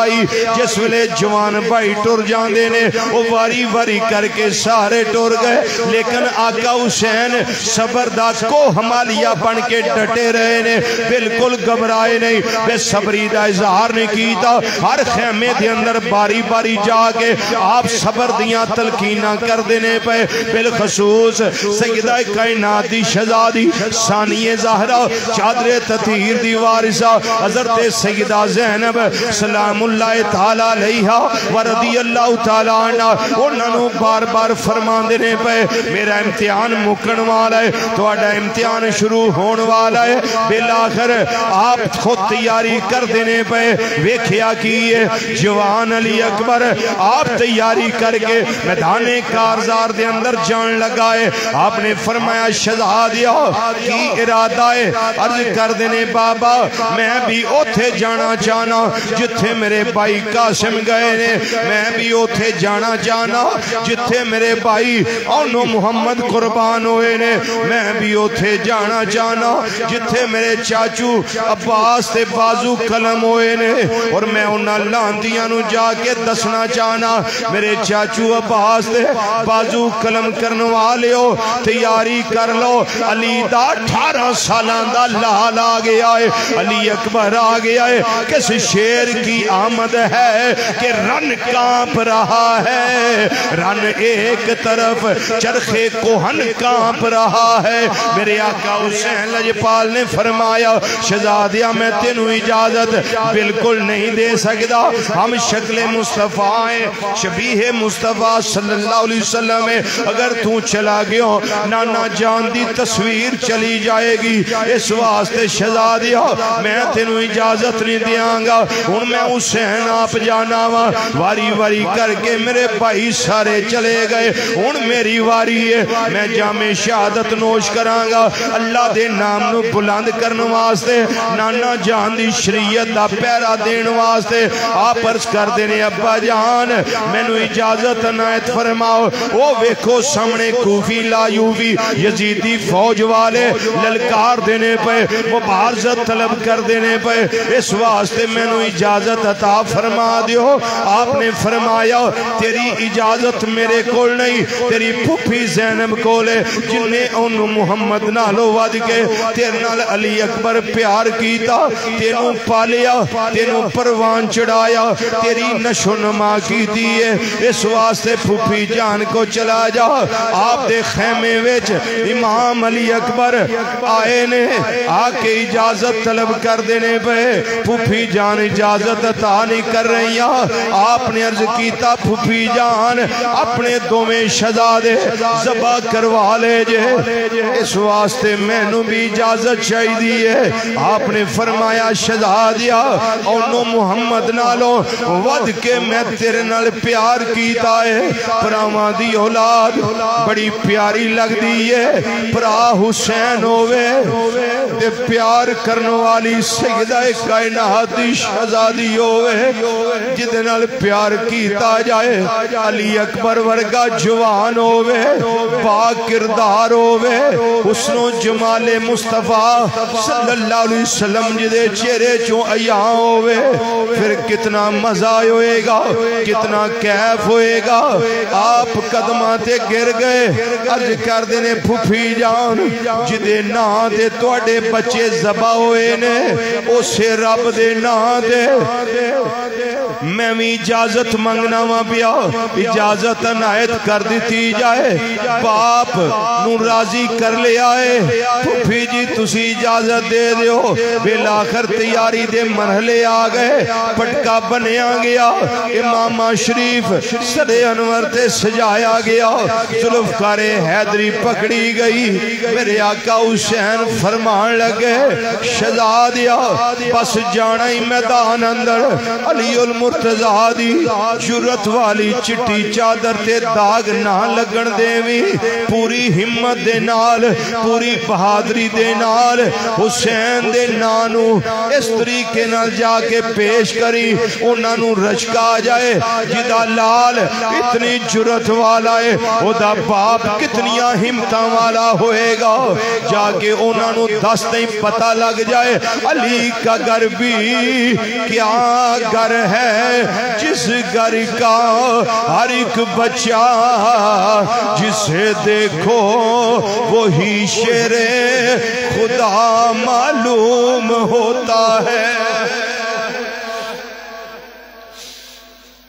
[SPEAKER 1] जिस वेले जवान भाई टुर जाते ने वो वारी वारी करके सारे टुर गए, लेकिन आका हुसैन सबर दा को हमालिया बन के डटे रहे ने, बिल्कुल घबराए नहीं, बेसबरी का इजहार नहीं किया। हर खेमे के अंदर बारी बारी जाके आप सबर दियां तलकीना कर देने पे। बिलखसूस सैयदा कायनात दी शहजादी सानिए ज़हरा चादरे ततीर दी वारिसा हज़रत सैयदा ज़ैनब सलामुल्लाह तआला अलैहा व रज़ियल्लाहु तआला अन्हा उन्हां नूं बार बार फरमांदे ने पे मेरा इम्तिहान मुकण वाला है, तुहाडा इम्तिहान शुरू होने वाला है। बिलाखिर आप खुद तैयारी कर देने पे। वेख्या की है जवान अली अकबर आप तैयारी करके मैदाने कारज़ार दे अंदर जान लगा है। आपने फरमाया शहजादिया की इरादा है। अर्ज कर देने बाबा मैं भी उथे जाना चाहना जिथे मेरे भाई कासिम गए ने, मैं भी उथे जाना चाहना जिथे मेरे भाई ओनो मुहम्मद कुर्बान होए ने, मैं भी उथे जाना चाहना जिथे मेरे चाचू अब्बास ते बाजू कलम होए ने, और मैं उन्हां लांतियां नू जाके दसना चाहना मेरे चाचू अब्बास ते बाजू कलम करने वाले हो, तैयारी कर लो। अली दा 18 सालां दा लाल आ गया है, अली अकबर आ गया है। किस शेर की आमद है कि रन कांप रहा है, रन एक तरफ चरखे कोहन कांप रहा है। मेरे आका हुसैन लजपाल ने फरमाया शहजादिया मैं तेनू इजाजत बिल्कुल नहीं दे सकता, हम शक्ल मुस्तफा है, शबीह मुस्तफा सल्लल्लाहु अलैहि वसल्लम है, अगर तू चला गयो नाना जान दी तस्वीर चली जाएगी, इस वास्ते शहजादिया मैं तेनू इजाजत नहीं दियांगा। हुण मैं हुसैन आप जाना वा, वारी वारी करके मेरे भाई सारे चले गए, हुण मेरी वारी है, मैं जामे शहादत नोश करांगा अल्लाह दे नाम नू बुलंद करने वास्ते, नाना जान दी शरीयत दा पहरा देने वास्ते। आप अर्ज कर देने अब्बा जान मैनू इजाजत अनायत फरमाओ। वो वेखो सामने कूफी लायूबी यजीदी फौज वाले ललकार देने पे, मुबारजत तलब कर देने पे, इस वास्ते मैनू इजाजत अता फरमा दियो। आपने फरमाया तेरी इजाजत मेरे कोल नहीं, तेरी फुफी ज़ैनब कोल है, जिन्हें उन मुहम्मद नालों वध के तेरे नाल अली अकबर प्यार कीता, तेनू पालिया, तेनू परवान चढ़ाया, तेरी नशो नमा की दी है, इस वास्ते फुफी जान को चला जा। आप दे खेमे विच इमाम अली अकबर आए ने, आके इजाजत तलब कर देने पे फुफी जान इजाजत अता नहीं कर रही। आपने अर्ज कीता फुफी जान अपने दोवें शहजादे ज़बा करवा ले जे, इस वास्ते मैनू भी इजाजत चाहिए है। आपने फरमाया शहजादिया ओनो मुहम्मद नालों वध के मैं तेरे नाल प्यार कीता है, भरावां दी औलाद बड़ी प्यारी लगदी है, भरा हुसैन होवे ते प्यार करने वाली सैयदा कायनात दी शहजादी होवे, जिदे नाल प्यार कीता जाए, अली अकबर वर्गा जवान होवे, बा किरदार होवे, हुस्नो जमाले मुस्तफा सल्लल्लाहु अलैहि वसल्लम जिदे चेहरे चों अया होवे, फिर कितना मजा होएगा, कितना कैफ होएगा। आप कदमां ते गिर गए, अर्ज कर देने फुफी जान जिदे नां ते तुहाडे बच्चे ज़बा होए ने, उसे रब दे नां दे मैं भी इजाजत मंगना वा पिया, इजाजत अनायत कर दी जाए। बाप नू राजी कर लिया है, फुफी जी तुसी इजाजत दे दियो। बेलाखर तैयारी दे मरहले आ गए, पटका बनया गया, इमामा शरीफ सदे अनवर ते सजाया गया, जुल्फकारे हैदरी पकड़ी गई। मेरे आका हुसैन फरमान लगे शहजादिया बस जाना ही मैदान अंदर, अली उल मुर्तजा दी जुरत वाली चिट्टी चादर ते दाग ना लगन देवी, पूरी हिम्मत दे नाल पूरी बहादुरी दे नाल हुसैन दे नां नू इस तरीके नाल जाके पेश करी, उन्हां नू रचका जाए। जिदा लाल इतनी जुरत वाला है, ओदा बाप कितनियां हिम्मतां वाला होएगा, जाके उन्हां नू दसते ही पता लग जाए अली का घर भी क्या घर है, जिस घर का हर एक बच्चा जिसे देखो वही शेरे खुदा मालूम होता है।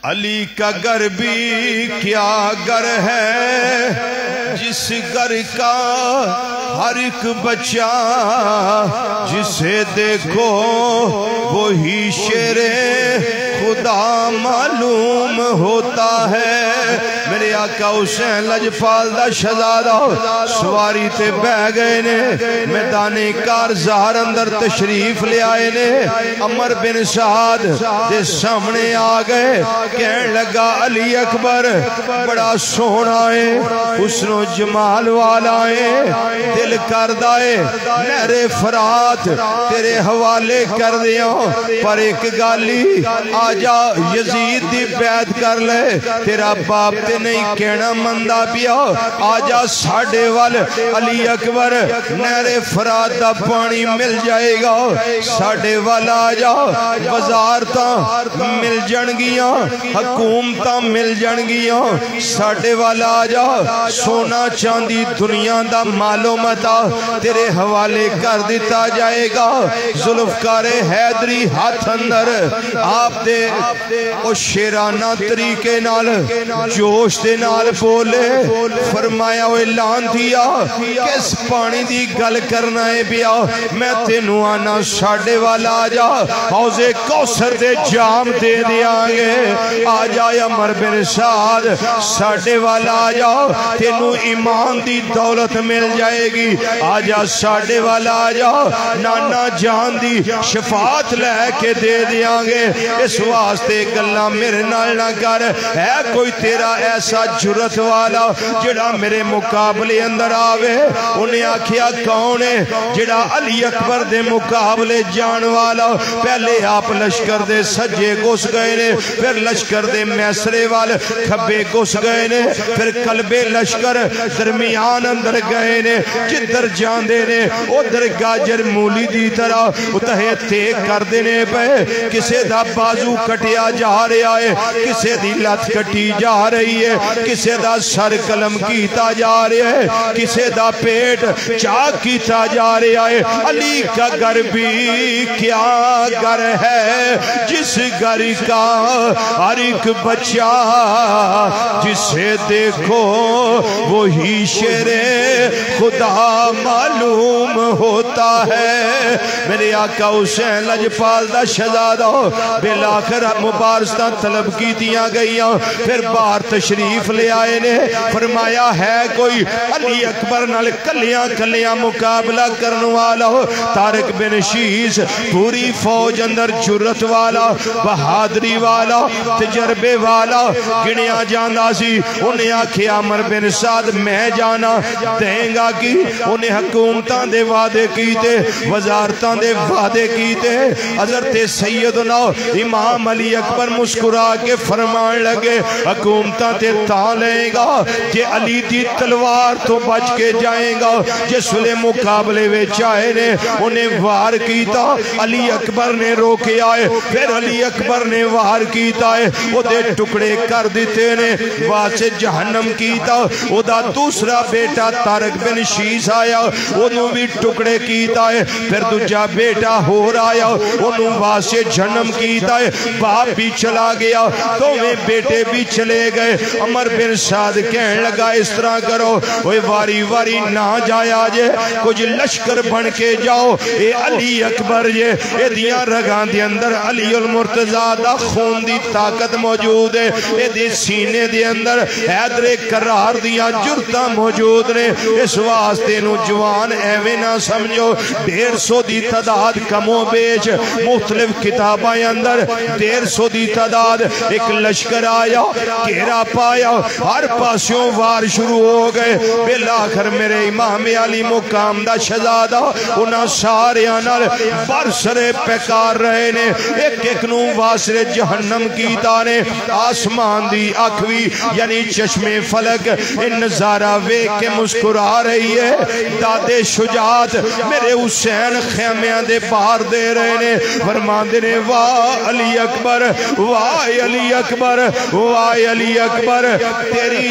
[SPEAKER 1] अली का घर भी क्या घर है, जिस घर का हर एक बच्चा जिसे देखो वही शेरे खुदा मालूम होता है। मेरे आका हुसैन लजपाल दा शहजादा सवारी ते बह गए ने, मैदाने कारज़ार अंदर तशरीफ ले आए ने। अमर बिन साद दे सामने आ गए, कहन लगा अली अकबर बड़ा सोहना है, हुस्नो जमाल वाला है, दिल करदा है नहरे फरात तेरे हवाले कर दिया, पर एक गाली आजा यजीद दी बैत कर ले, तेरा बाप ते नहीं कहना मंदा पिया, आजा साडे वल अली अकबर नहरे फरात दा पानी मिल जाएगा, साडे वल आजा, बाजार तां मिल जाणगियां, हुकूमतां मिल जाणगियां, साडे वल आजा, सोना चांदी दुनिया दा मालो मता तेरे हवाले कर दिता जाएगा। जुल्फकारे हैदरी हाथ अंदर आप दे ओ शेराना तरीके नाल जोश दे नाल बोले, फरमाया ओ ऐलान दिया किस पानी दी गल करना है पिया, मैं तेनू आना साडे वाल आ जा, हौजे कौसर दे जाम दे देंगे, आ जा अमर बिन साद साडे वाल आ जा, तेनू ईमान दी दौलत मिल जाएगी, आ जा साडे वाल आ जा, नाना जान दी शफात लैके दे देंगे। इस वास्ते गल्ला मेरे नाल ना कर, है कोई तेरा ऐसा जुरत वाला जिहड़ा मेरे मुकाबले अंदर आवे? उन्हें आखिया कौन है जिहड़ा अली अकबर दे मुकाबले जान वाला? पहले आप लश्कर दे सज्जे घुस गए ने, फिर लश्कर दे मैसरे वाल खब्बे घुस गए ने, फिर कलबे लश्कर दरमियान अंदर गए ने, जिधर जांदे ने उधर गाजर मूली दी तरह उतहे ते कर देने पे, किसे दा बाजू कटिया जा रहा है, किसे दी लत कटी जा रही है, किसे दा सर कलम कीता जा रहा है, किसे दा पेट चाक कीता जा रहा है। अली का घर भी क्या घर है जिस घर का हर एक बच्चा जिसे देखो वही शेरे खुदा मालूम होता है। मेरे आका हुसैन लजपाल दा शहजादा बेलाखिर मुबारसां तलब की दिया गई, फिर बाहर तशरीफ ले आए ने, फरमाया है कोई अली अकबर नाल कलियां कलियां मुकाबला करने वाला हो? तारिक बिन शीस पूरी फौज अंदर जुरत वाला, बहादुरी वाला, तजर्बे वाला गिनिया जांदा सी। उन्हें आखिया अमर बिन साद मैं जाना देंगा कि उन्हें हुकूमतां दे वादे कीते, वजारतां दे वादे कीते। हज़रत सैयदना इमाम अली अकबर मुस्कुरा के फरमान लगे हुकूमतां ते तां लेगा जे अली दी तलवार तो बच के जाएगा। जिस वेले मुकाबले विच आए ने उन्हें वार कीता, अली अकबर ने रोकिया है, फिर अली अकबर ने वार कीता है, ओदे टुकड़े कर दिते ने, वासे जहन्नम कीता। ओदा दूसरा बेटा तारिक बिन शीस आया, ओनू भी टुकड़े कीता है, फिर दूजा बेटा होर आया, ओनू वासे जन्म कीता है, बाप भी चला गया, दोवें बेटे भी चले गए। अमर बिन साद कहने लगा इस तरह करो, ओए वारी वारी ना जाया जे, कुछ लश्कर बन के जाओ, ये अली अकबर जे एदियां रगां दे अंदर अली उल मुर्तजा दा खून दी ताकत मौजूद है, एदे सीने दे अंदर हैदरे करार दियां जुरतां मौजूद ने। इस वास्ते नू जवान एवें ना समझो, 150 दी तादाद कमो बेच मुख्तलिफ किताबां अंदर 150 दी तादाद। एक लश्कर आया, घेरा पाया, हर पासों वार शुरू हो गए। बेलाखिर मेरे इमाम अली मुकाम दा शहजादा उन्हां सारियां नाल बरसरे पैकार रहे ने, एक एक नू वासरे जहन्नम कीता ने। आसमान दी अख भी यानी चश्मे फलक नजारा वेख के मुस्कुरा रही है। दादे शुजात मेरे हुसैन खैमियां दे बाहर दे रहे ने, फरमांदे ने वाह अली अकबर, वाह अली अकबर, वाह अली अकबर, तेरी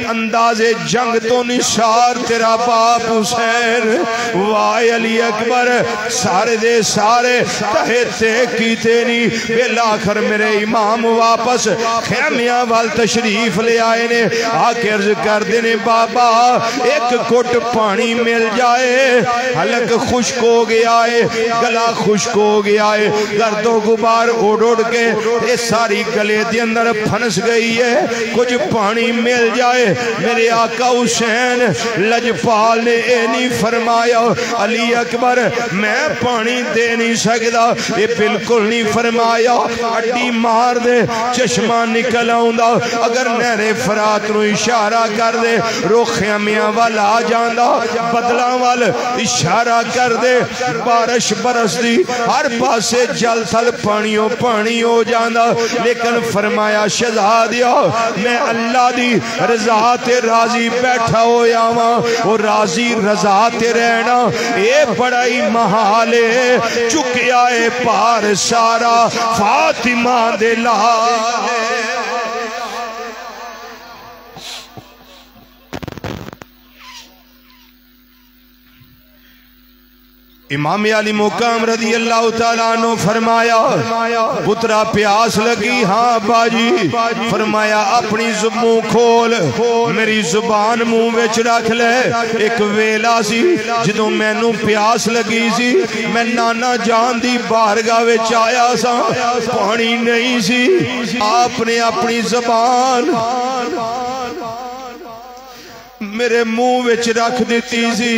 [SPEAKER 1] अंदाजे जंग तो निसार तेरा बाप हुसैन, वाह अली अकबर, सारे दे सारे तहे ते कीते नहीं। बेलाखिर मेरे इमाम वापस खैमियां वाल तशरीफ ले आए ने, आके अर्ज करदे ने बाबा एक घुट पानी मिल जाए, हलक खुश्क हो गया है, गला खुश्क हो गया है, गर्दो गुबार उड़ उड़ के ये सारी गले दे अंदर फंस गई है। कुछ पानी मिल जाए। मेरे आका हुसैन लजपाल ने यह नहीं फरमाया अली अकबर मैं पानी दे नहीं सकता, ये बिल्कुल नहीं फरमाया। अड्डी मार दे चश्मा निकल आउंदा, अगर नहरे फरात नूं इशारा कर दे रोखिया मियां वाल आ जांदा, बदलां वाल इशारा कर दे बारिश बरसदी, हर पासे जल थल पानियों पानी हो जांदा। लेकिन फरमाया शहजादिया मैं अल्लाह दी रजा ते राजी बैठा होया वां, वो राजी रजा ते रहना ये बड़ा ही महाल है। चुकिया है पार सारा फातिमा दे लाल। इमाम अली मुकाम रदी अल्लाह तआला अन्हु फरमाया पुत्रा प्यास लगी, हाँ बाजी। फरमाया अपनी मुंह खोल, मेरी जुबान मुंह विच रख ले। एक वेला सी जदों मैनू प्यास लगी सी, मैं नाना जान दी बारगाह विच आया सा, पानी नहीं सी। आपने अपनी जुबान मेरे मुंह विच रख दी सी,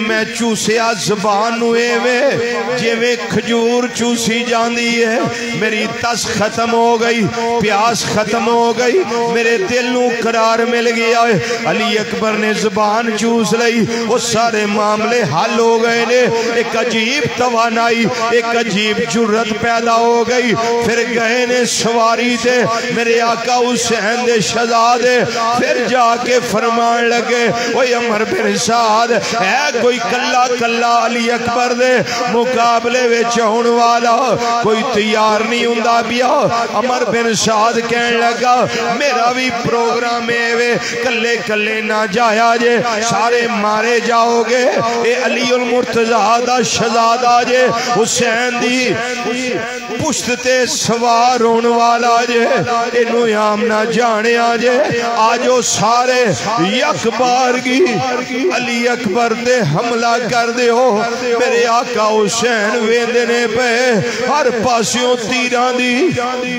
[SPEAKER 1] मैं चूसिया जबान एवें जिवें खजूर चूसी जाती है। मेरी तस खत्म हो गई, प्यास खत्म हो गई, मेरे दिल नूं करार मिल गया। अली अकबर ने जबान चूस लई, वो सारे मामले हल हो गए ने। एक अजीब तवानाई, एक अजीब जुर्रत पैदा हो गई। फिर गए ने सवारी से मेरे आका हुसैन दे शहजादे, फिर जाके फरमान लगे ओए अमर बिन साद है कोई कल्ला कल्ला अली अकबर दे मुकाबले विच आउण वाला कोई तैयार नहीं हुंदा पिया। अमर बिन साद कहन लगा मेरा भी प्रोग्राम है, कल्ले कल्ले ना जाया जे, सारे मारे जाओगे। ये अली उल मुर्तजा दा शहजादा जे, हुसैन दी पुश्त ते सवार होने वाला जे, इनू आम ना जानिया जे। आजो सारे यक बारगी अली अकबर दे हमला कर दे हो। मेरे आका हुसैन वेंदे ने पे, हर पासियों तीरां दी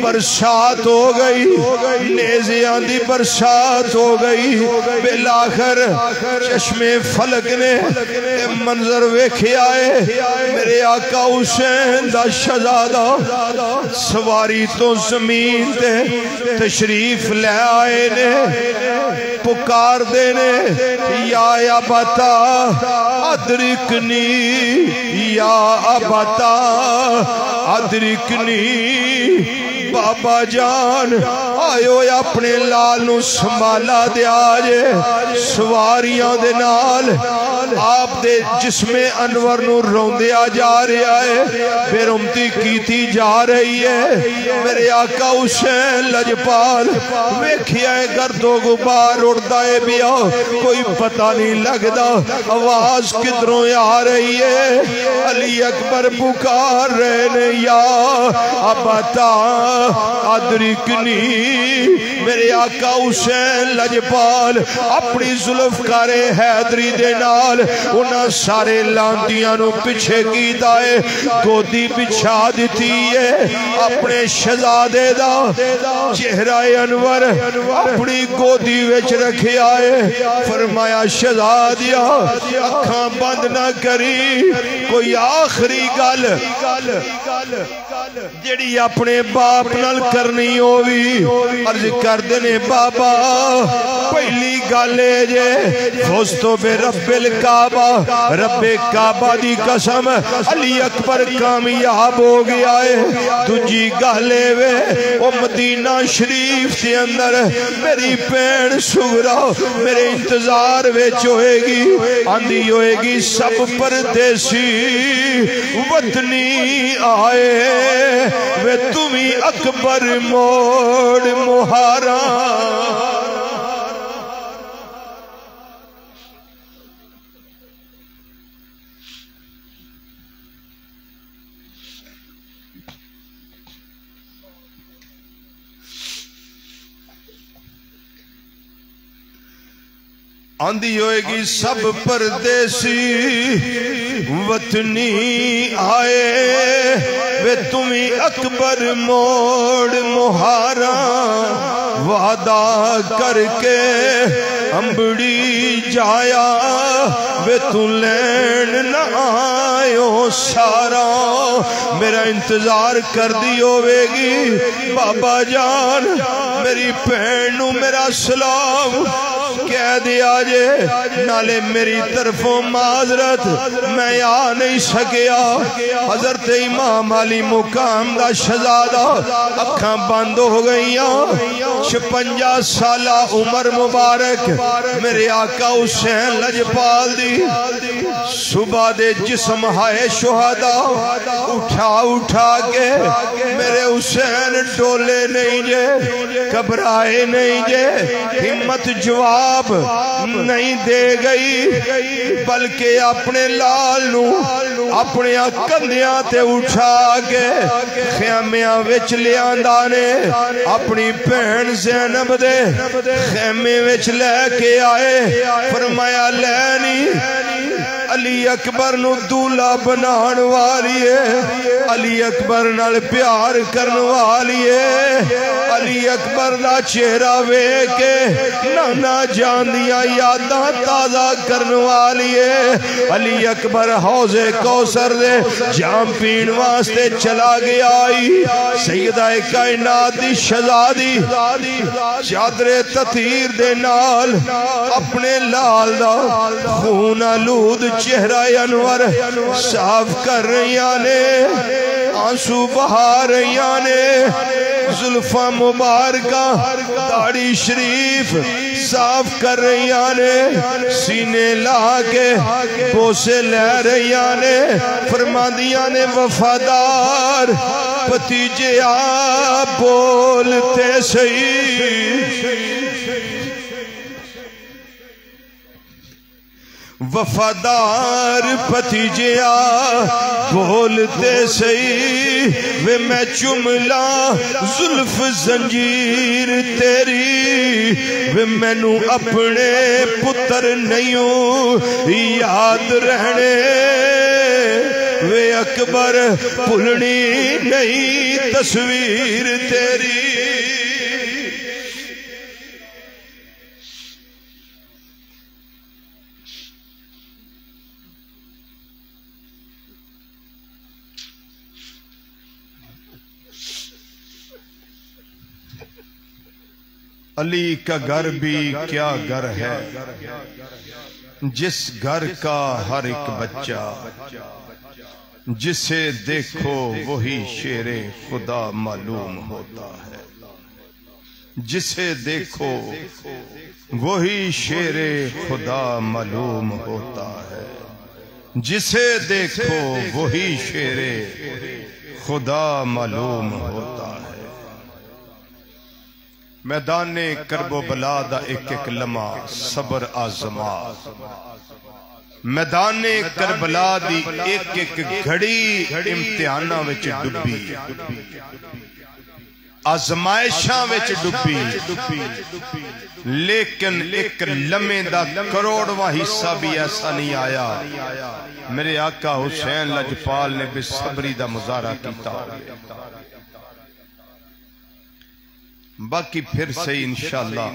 [SPEAKER 1] बरसात हो गई, नेज़ियां दी बरसात हो गई। बिलाखिर चश्मे फलक ने मंजर वेखिया है। मेरे आका हुसैन दा शहजादा सवारी तो जमीन ते तशरीफ ले आए ने, पुकार दे ने या अबता अदरिकनी, या अबता अदरिकनी। बाबा जान आयो अपने लाल नू संभाला दिया जे। सवारियां दे नाल आप दे जिस्मे अनवर नू रोंदिया जा रहा है, बेरुमती कीती जा रही है। मेरे आका हुसैन लजपाल वेखिया गर्दो गुबार उड़दा है पिया, कोई पता नहीं लगदा आवाज किधरों आ रही है। अली अकबर पुकार रहे ने या अबता अदरिकनी। मेरे आका हुसैन लजपाल अपनी जुल्फकारे हैदरी दे नाल उन्हां सारे लांदियां नू पिछे कीता है, गोदी बिछा दी है। अपने शहजादे दा चेहरा अनवर अपनी गोदी विच रखिया है। फरमाया शहजादिया अखां बंद ना करी, कोई आखिरी गल जेड़ी अपने बाप नाल करनी होवी। अर्ज करदे ने बाबा पहली गल जे दोस्तों बे रब्बिल काबा, रब्बे काबा दी कसम अली अकबर कामयाब हो गया है। दूजी गल वे ओ मदीना शरीफ के अंदर मेरी भैन सुगरा मेरे इंतजार विच होएगी, आंदी होएगी सब परदेसी वतनी आए वे तुम्ही अकबर मोड़ मुहारा। आंदी होएगी सब परदेसी वतनी आए वे तुम्हें अकबर मोड़ मुहारा वादा करके अंबड़ी जाया वे तू लैन न आयो सारा मेरा इंतजार कर दी होवेगी बाबा जान मेरी भैन नू मेरा सलाम कह दिया जे नाले मेरी तरफों माजरत मैं आ नहीं सकिया। हजरत इमाम अली मुकाम दा शहजादा अखा बंद हो गई 56 साल उम्र मुबारक मेरे आका हुसैन लजपाल दी सुबह दे जिस्म हाय शुहदा उठा उठा के मेरे हुसैन डोले नहीं जे घबराए नहीं जे हिम्मत जवाब नहीं दे गई बल्कि अपने लाल नू अपने कंधियां ते उठा के खैमियां विच लियांदा ने अपनी भैन ज़ैनब दे खैमे विच लेके आए फरमाया लैनी अली अकबर नू दूल्हा बनाने वाली है अली अकबर नाल प्यार करने वाली है अली अकबर दा चेहरा वेख के नाना जान दियां यादां ताज़ा करने वाली है। अली अकबर हौज़े कौसर दे जाम पीण वास्ते चला गया सैयदा कायनात दी शहजादी चादरे ततीर दे नाल अपने लाल दा खून आलूद चेहरा अनवर साफ कर रही ने आंसू बहा रही ने जुल्फा मुबारका दाढ़ी शरीफ साफ कर रही ने सीने ला के बोसे ले रही ने फरमादियां ने वफादार भतीजे आप बोलते सही वफादार भतीजिया बोलते सही वे मैं चुमला जुल्फ जंजीर तेरी वे मैनू अपने पुत्र नहीं याद रहने वे अकबर भुलनी नहीं तस्वीर तेरी। अली का घर भी क्या घर है जिस घर का हर एक बच्चा जिसे देखो वही शेरे खुदा मालूम होता है जिसे देखो वही शेरे खुदा मालूम होता है जिसे देखो वही शेरे खुदा मालूम होता है। मैदाने करबो बला दा एक एक लम्हा सबर आजमा मैदाने करबला दी एक एक घड़ी इम्तिहानां विच डुबी आजमाइशां विच डुबी लेकिन एक लम्हे दा करोड़वां हिस्सा भी ऐसा नहीं आया मेरे आका हुसैन लजपाल ने बेसब्री दा मुजाहरा कीता। बाकी फिर से इंशाअल्लाह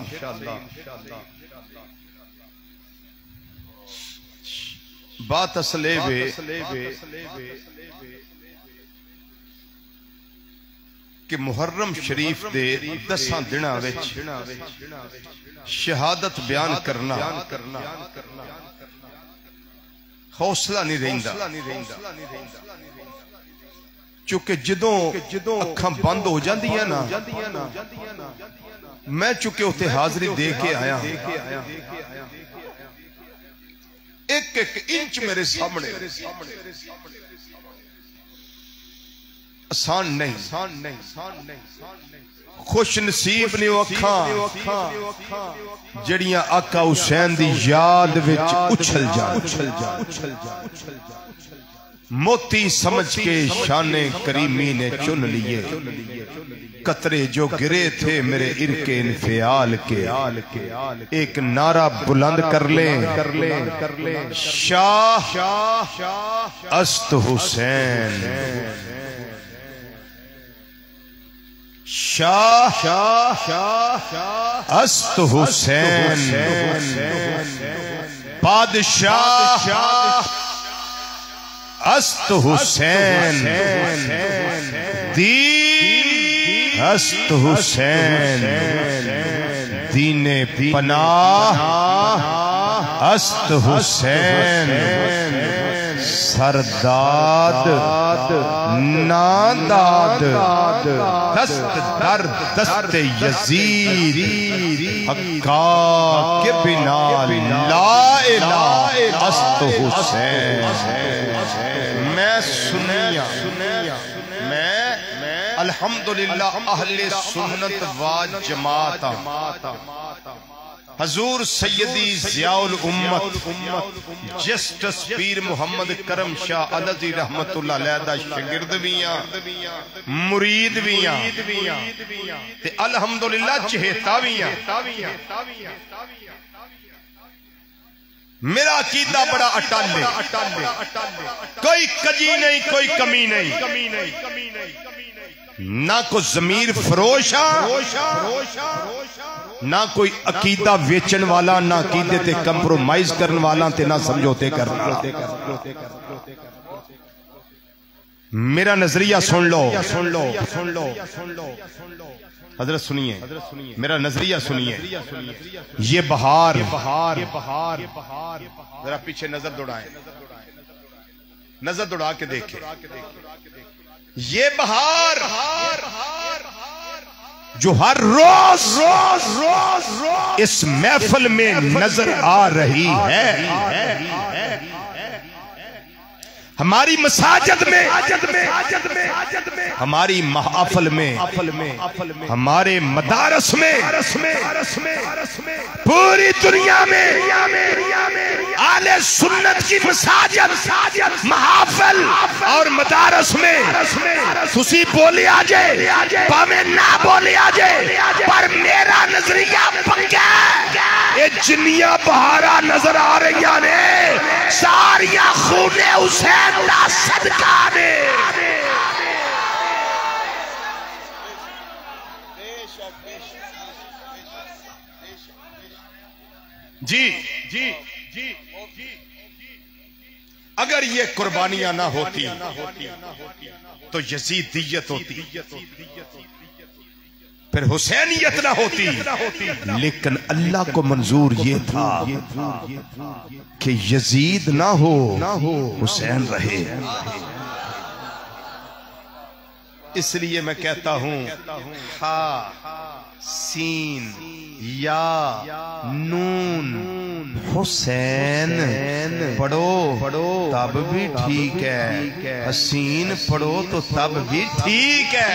[SPEAKER 1] बात असले कि मुहर्रम शरीफ दे 10 दिनां विच शहादत बयान करना हौसला नहीं रहिंदा चूंकि जदों अखां बंद हो जांदियां ना मैं चुके उत्थे हाजरी दे के आया एक एक इंच मेरे सामने आसान नहीं खुश नसीब ने अखां जड़ियां आका हुसैन दी याद विच उछल जा मोती समझ के शाने करीमी ने चुन लिए कतरे जो गिरे थे मेरे इरके इन्फियाल के एक नारा बुलंद कर ले शाह अस्त हुसैन शाह अस्त हुसैन बादशाह अस्त हुसैन दीन अस्त हुसैन दीने पनाह अस्त हुसैन सरदाद नादाद दस्त दर दस्त यजीद हक्का के बिना ला इलाहा अस्त हुसैन। मैं सुनिया मैं अल्हम्दुलिल्लाह अहले सुन्नत व जमात हजूर सैयदी ज़ियाउल उम्मत जस्टिस पीर मोहम्मद करम शाह अलवी रहमतुल्लाह अलैह दा शागिर्द भी हां, मुरीद भी हां ते अल्हम्दुलिल्लाह चहेता भी हां। मेरा अकीदा बड़ा अटल है, कोई कजी नहीं, कोई कमी नहीं, ना कोई जमीर फरोश ना कोई अकीदा वेचन वाला, ना अकीदे ते कंप्रोमाइज करने वाला, ते ना समझौते करने वाला। मेरा नजरिया सुन लो हजरत, सुनिए मेरा नजरिया सुनिए। ये बहार जरा पीछे नजर दौड़ा के देखे। ये बहार जो हर रोज इस महफिल में नजर आ रही है, हमारी मसाजिद में, हमारी महफिल में, हमारे मदारस में, पूरी दुनिया में आले सुन्नत की मसाजिद, महफिल और मदारस में तुसी बोले आ जाए भावें ना बोले आ जाए, पर मेरा नजरिया पक्का ये जिन्नियां बहारा नजर आ रही ने सारिया खूने हुसैन दा सदका ने। जी जी जी अगर ये कुर्बानियां ना होती तो यजीदियत होती, फिर हुसैनियत ना होती। लेकिन अल्लाह को मंजूर ये था कि यजीद ना हो, हुसैन रहे। इसलिए मैं कहता हूं हा सीन या नून हुसैन पढ़ो तब भी ठीक है, हसीन पढ़ो तो तब भी ठीक है।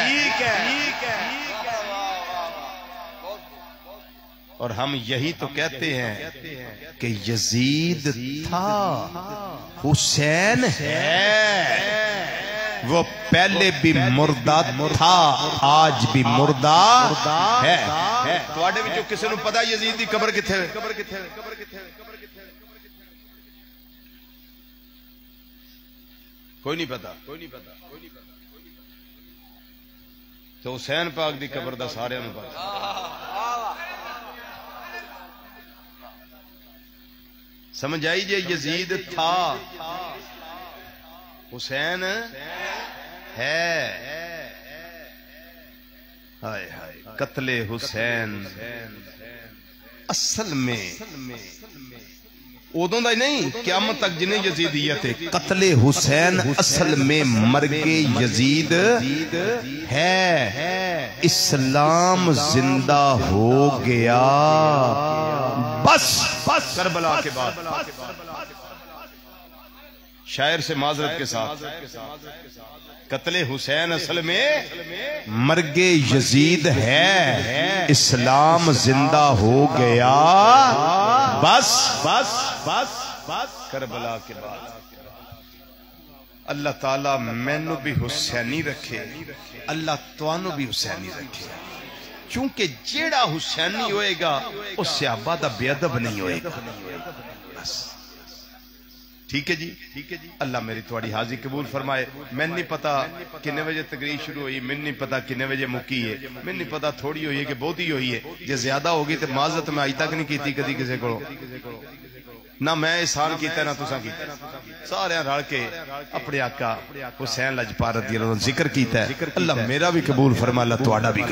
[SPEAKER 1] और हम यही तो कहते हैं कि यजीद था, हुसैन है। वो पहले भी मुर्दा था, आज भी मुर्दा है। तुहाडे विचों किसी नूं पता यजीद दी कब्र किथे है? कोई नहीं पता। तो हुसैन पाक दी कब्र दा सारियां नूं पता। समझ आई जे यजीद था, हुसैन है। हाय हाय कत्ले हुसैन असल में उदों दा ही नहीं, क़यामत तक जिन्हें यजीदियत है। कत्ले हुसैन असल में मर्गे यजीद है। इस्लाम जिंदा हो गया बस करबला के बाद। शायर से माजरत के साथ, कत्ले हुसैन असल में मर्गे यजीद है, इस्लाम जिंदा हो गया बस करबला के बाद। अल्लाह ताला मैनू भी हुसैनी रखे, अल्लाह तुहानू भी हुसैनी रखे। क्योंकि जेड़ा हुसैनी होएगा उस सहाबा दा बेअदब नहीं होएगा। बस ठीक है जी, अल्लाह मेरी थोड़ी हाजिरी कबूल फरमाए। मैंने नहीं पता किन्ने बजे तकरीर शुरू हुई, मैंने नहीं पता किन्ने बजे मुक्की है, मैंने नहीं पता थोड़ी हुई है कि बहुती हुई है। जे ज्यादा होगी तो माजरत मैं अज तक नहीं की कदी किसी को, ना मैं एहसान किया ना तुसा किया, सारे रल के अपने आका हुसैन लजपाल रज़ी अल्लाह जिक्र किया। अल्लाह मेरा भी कबूल फरमा, अल्लाह तुहाड़ा भी।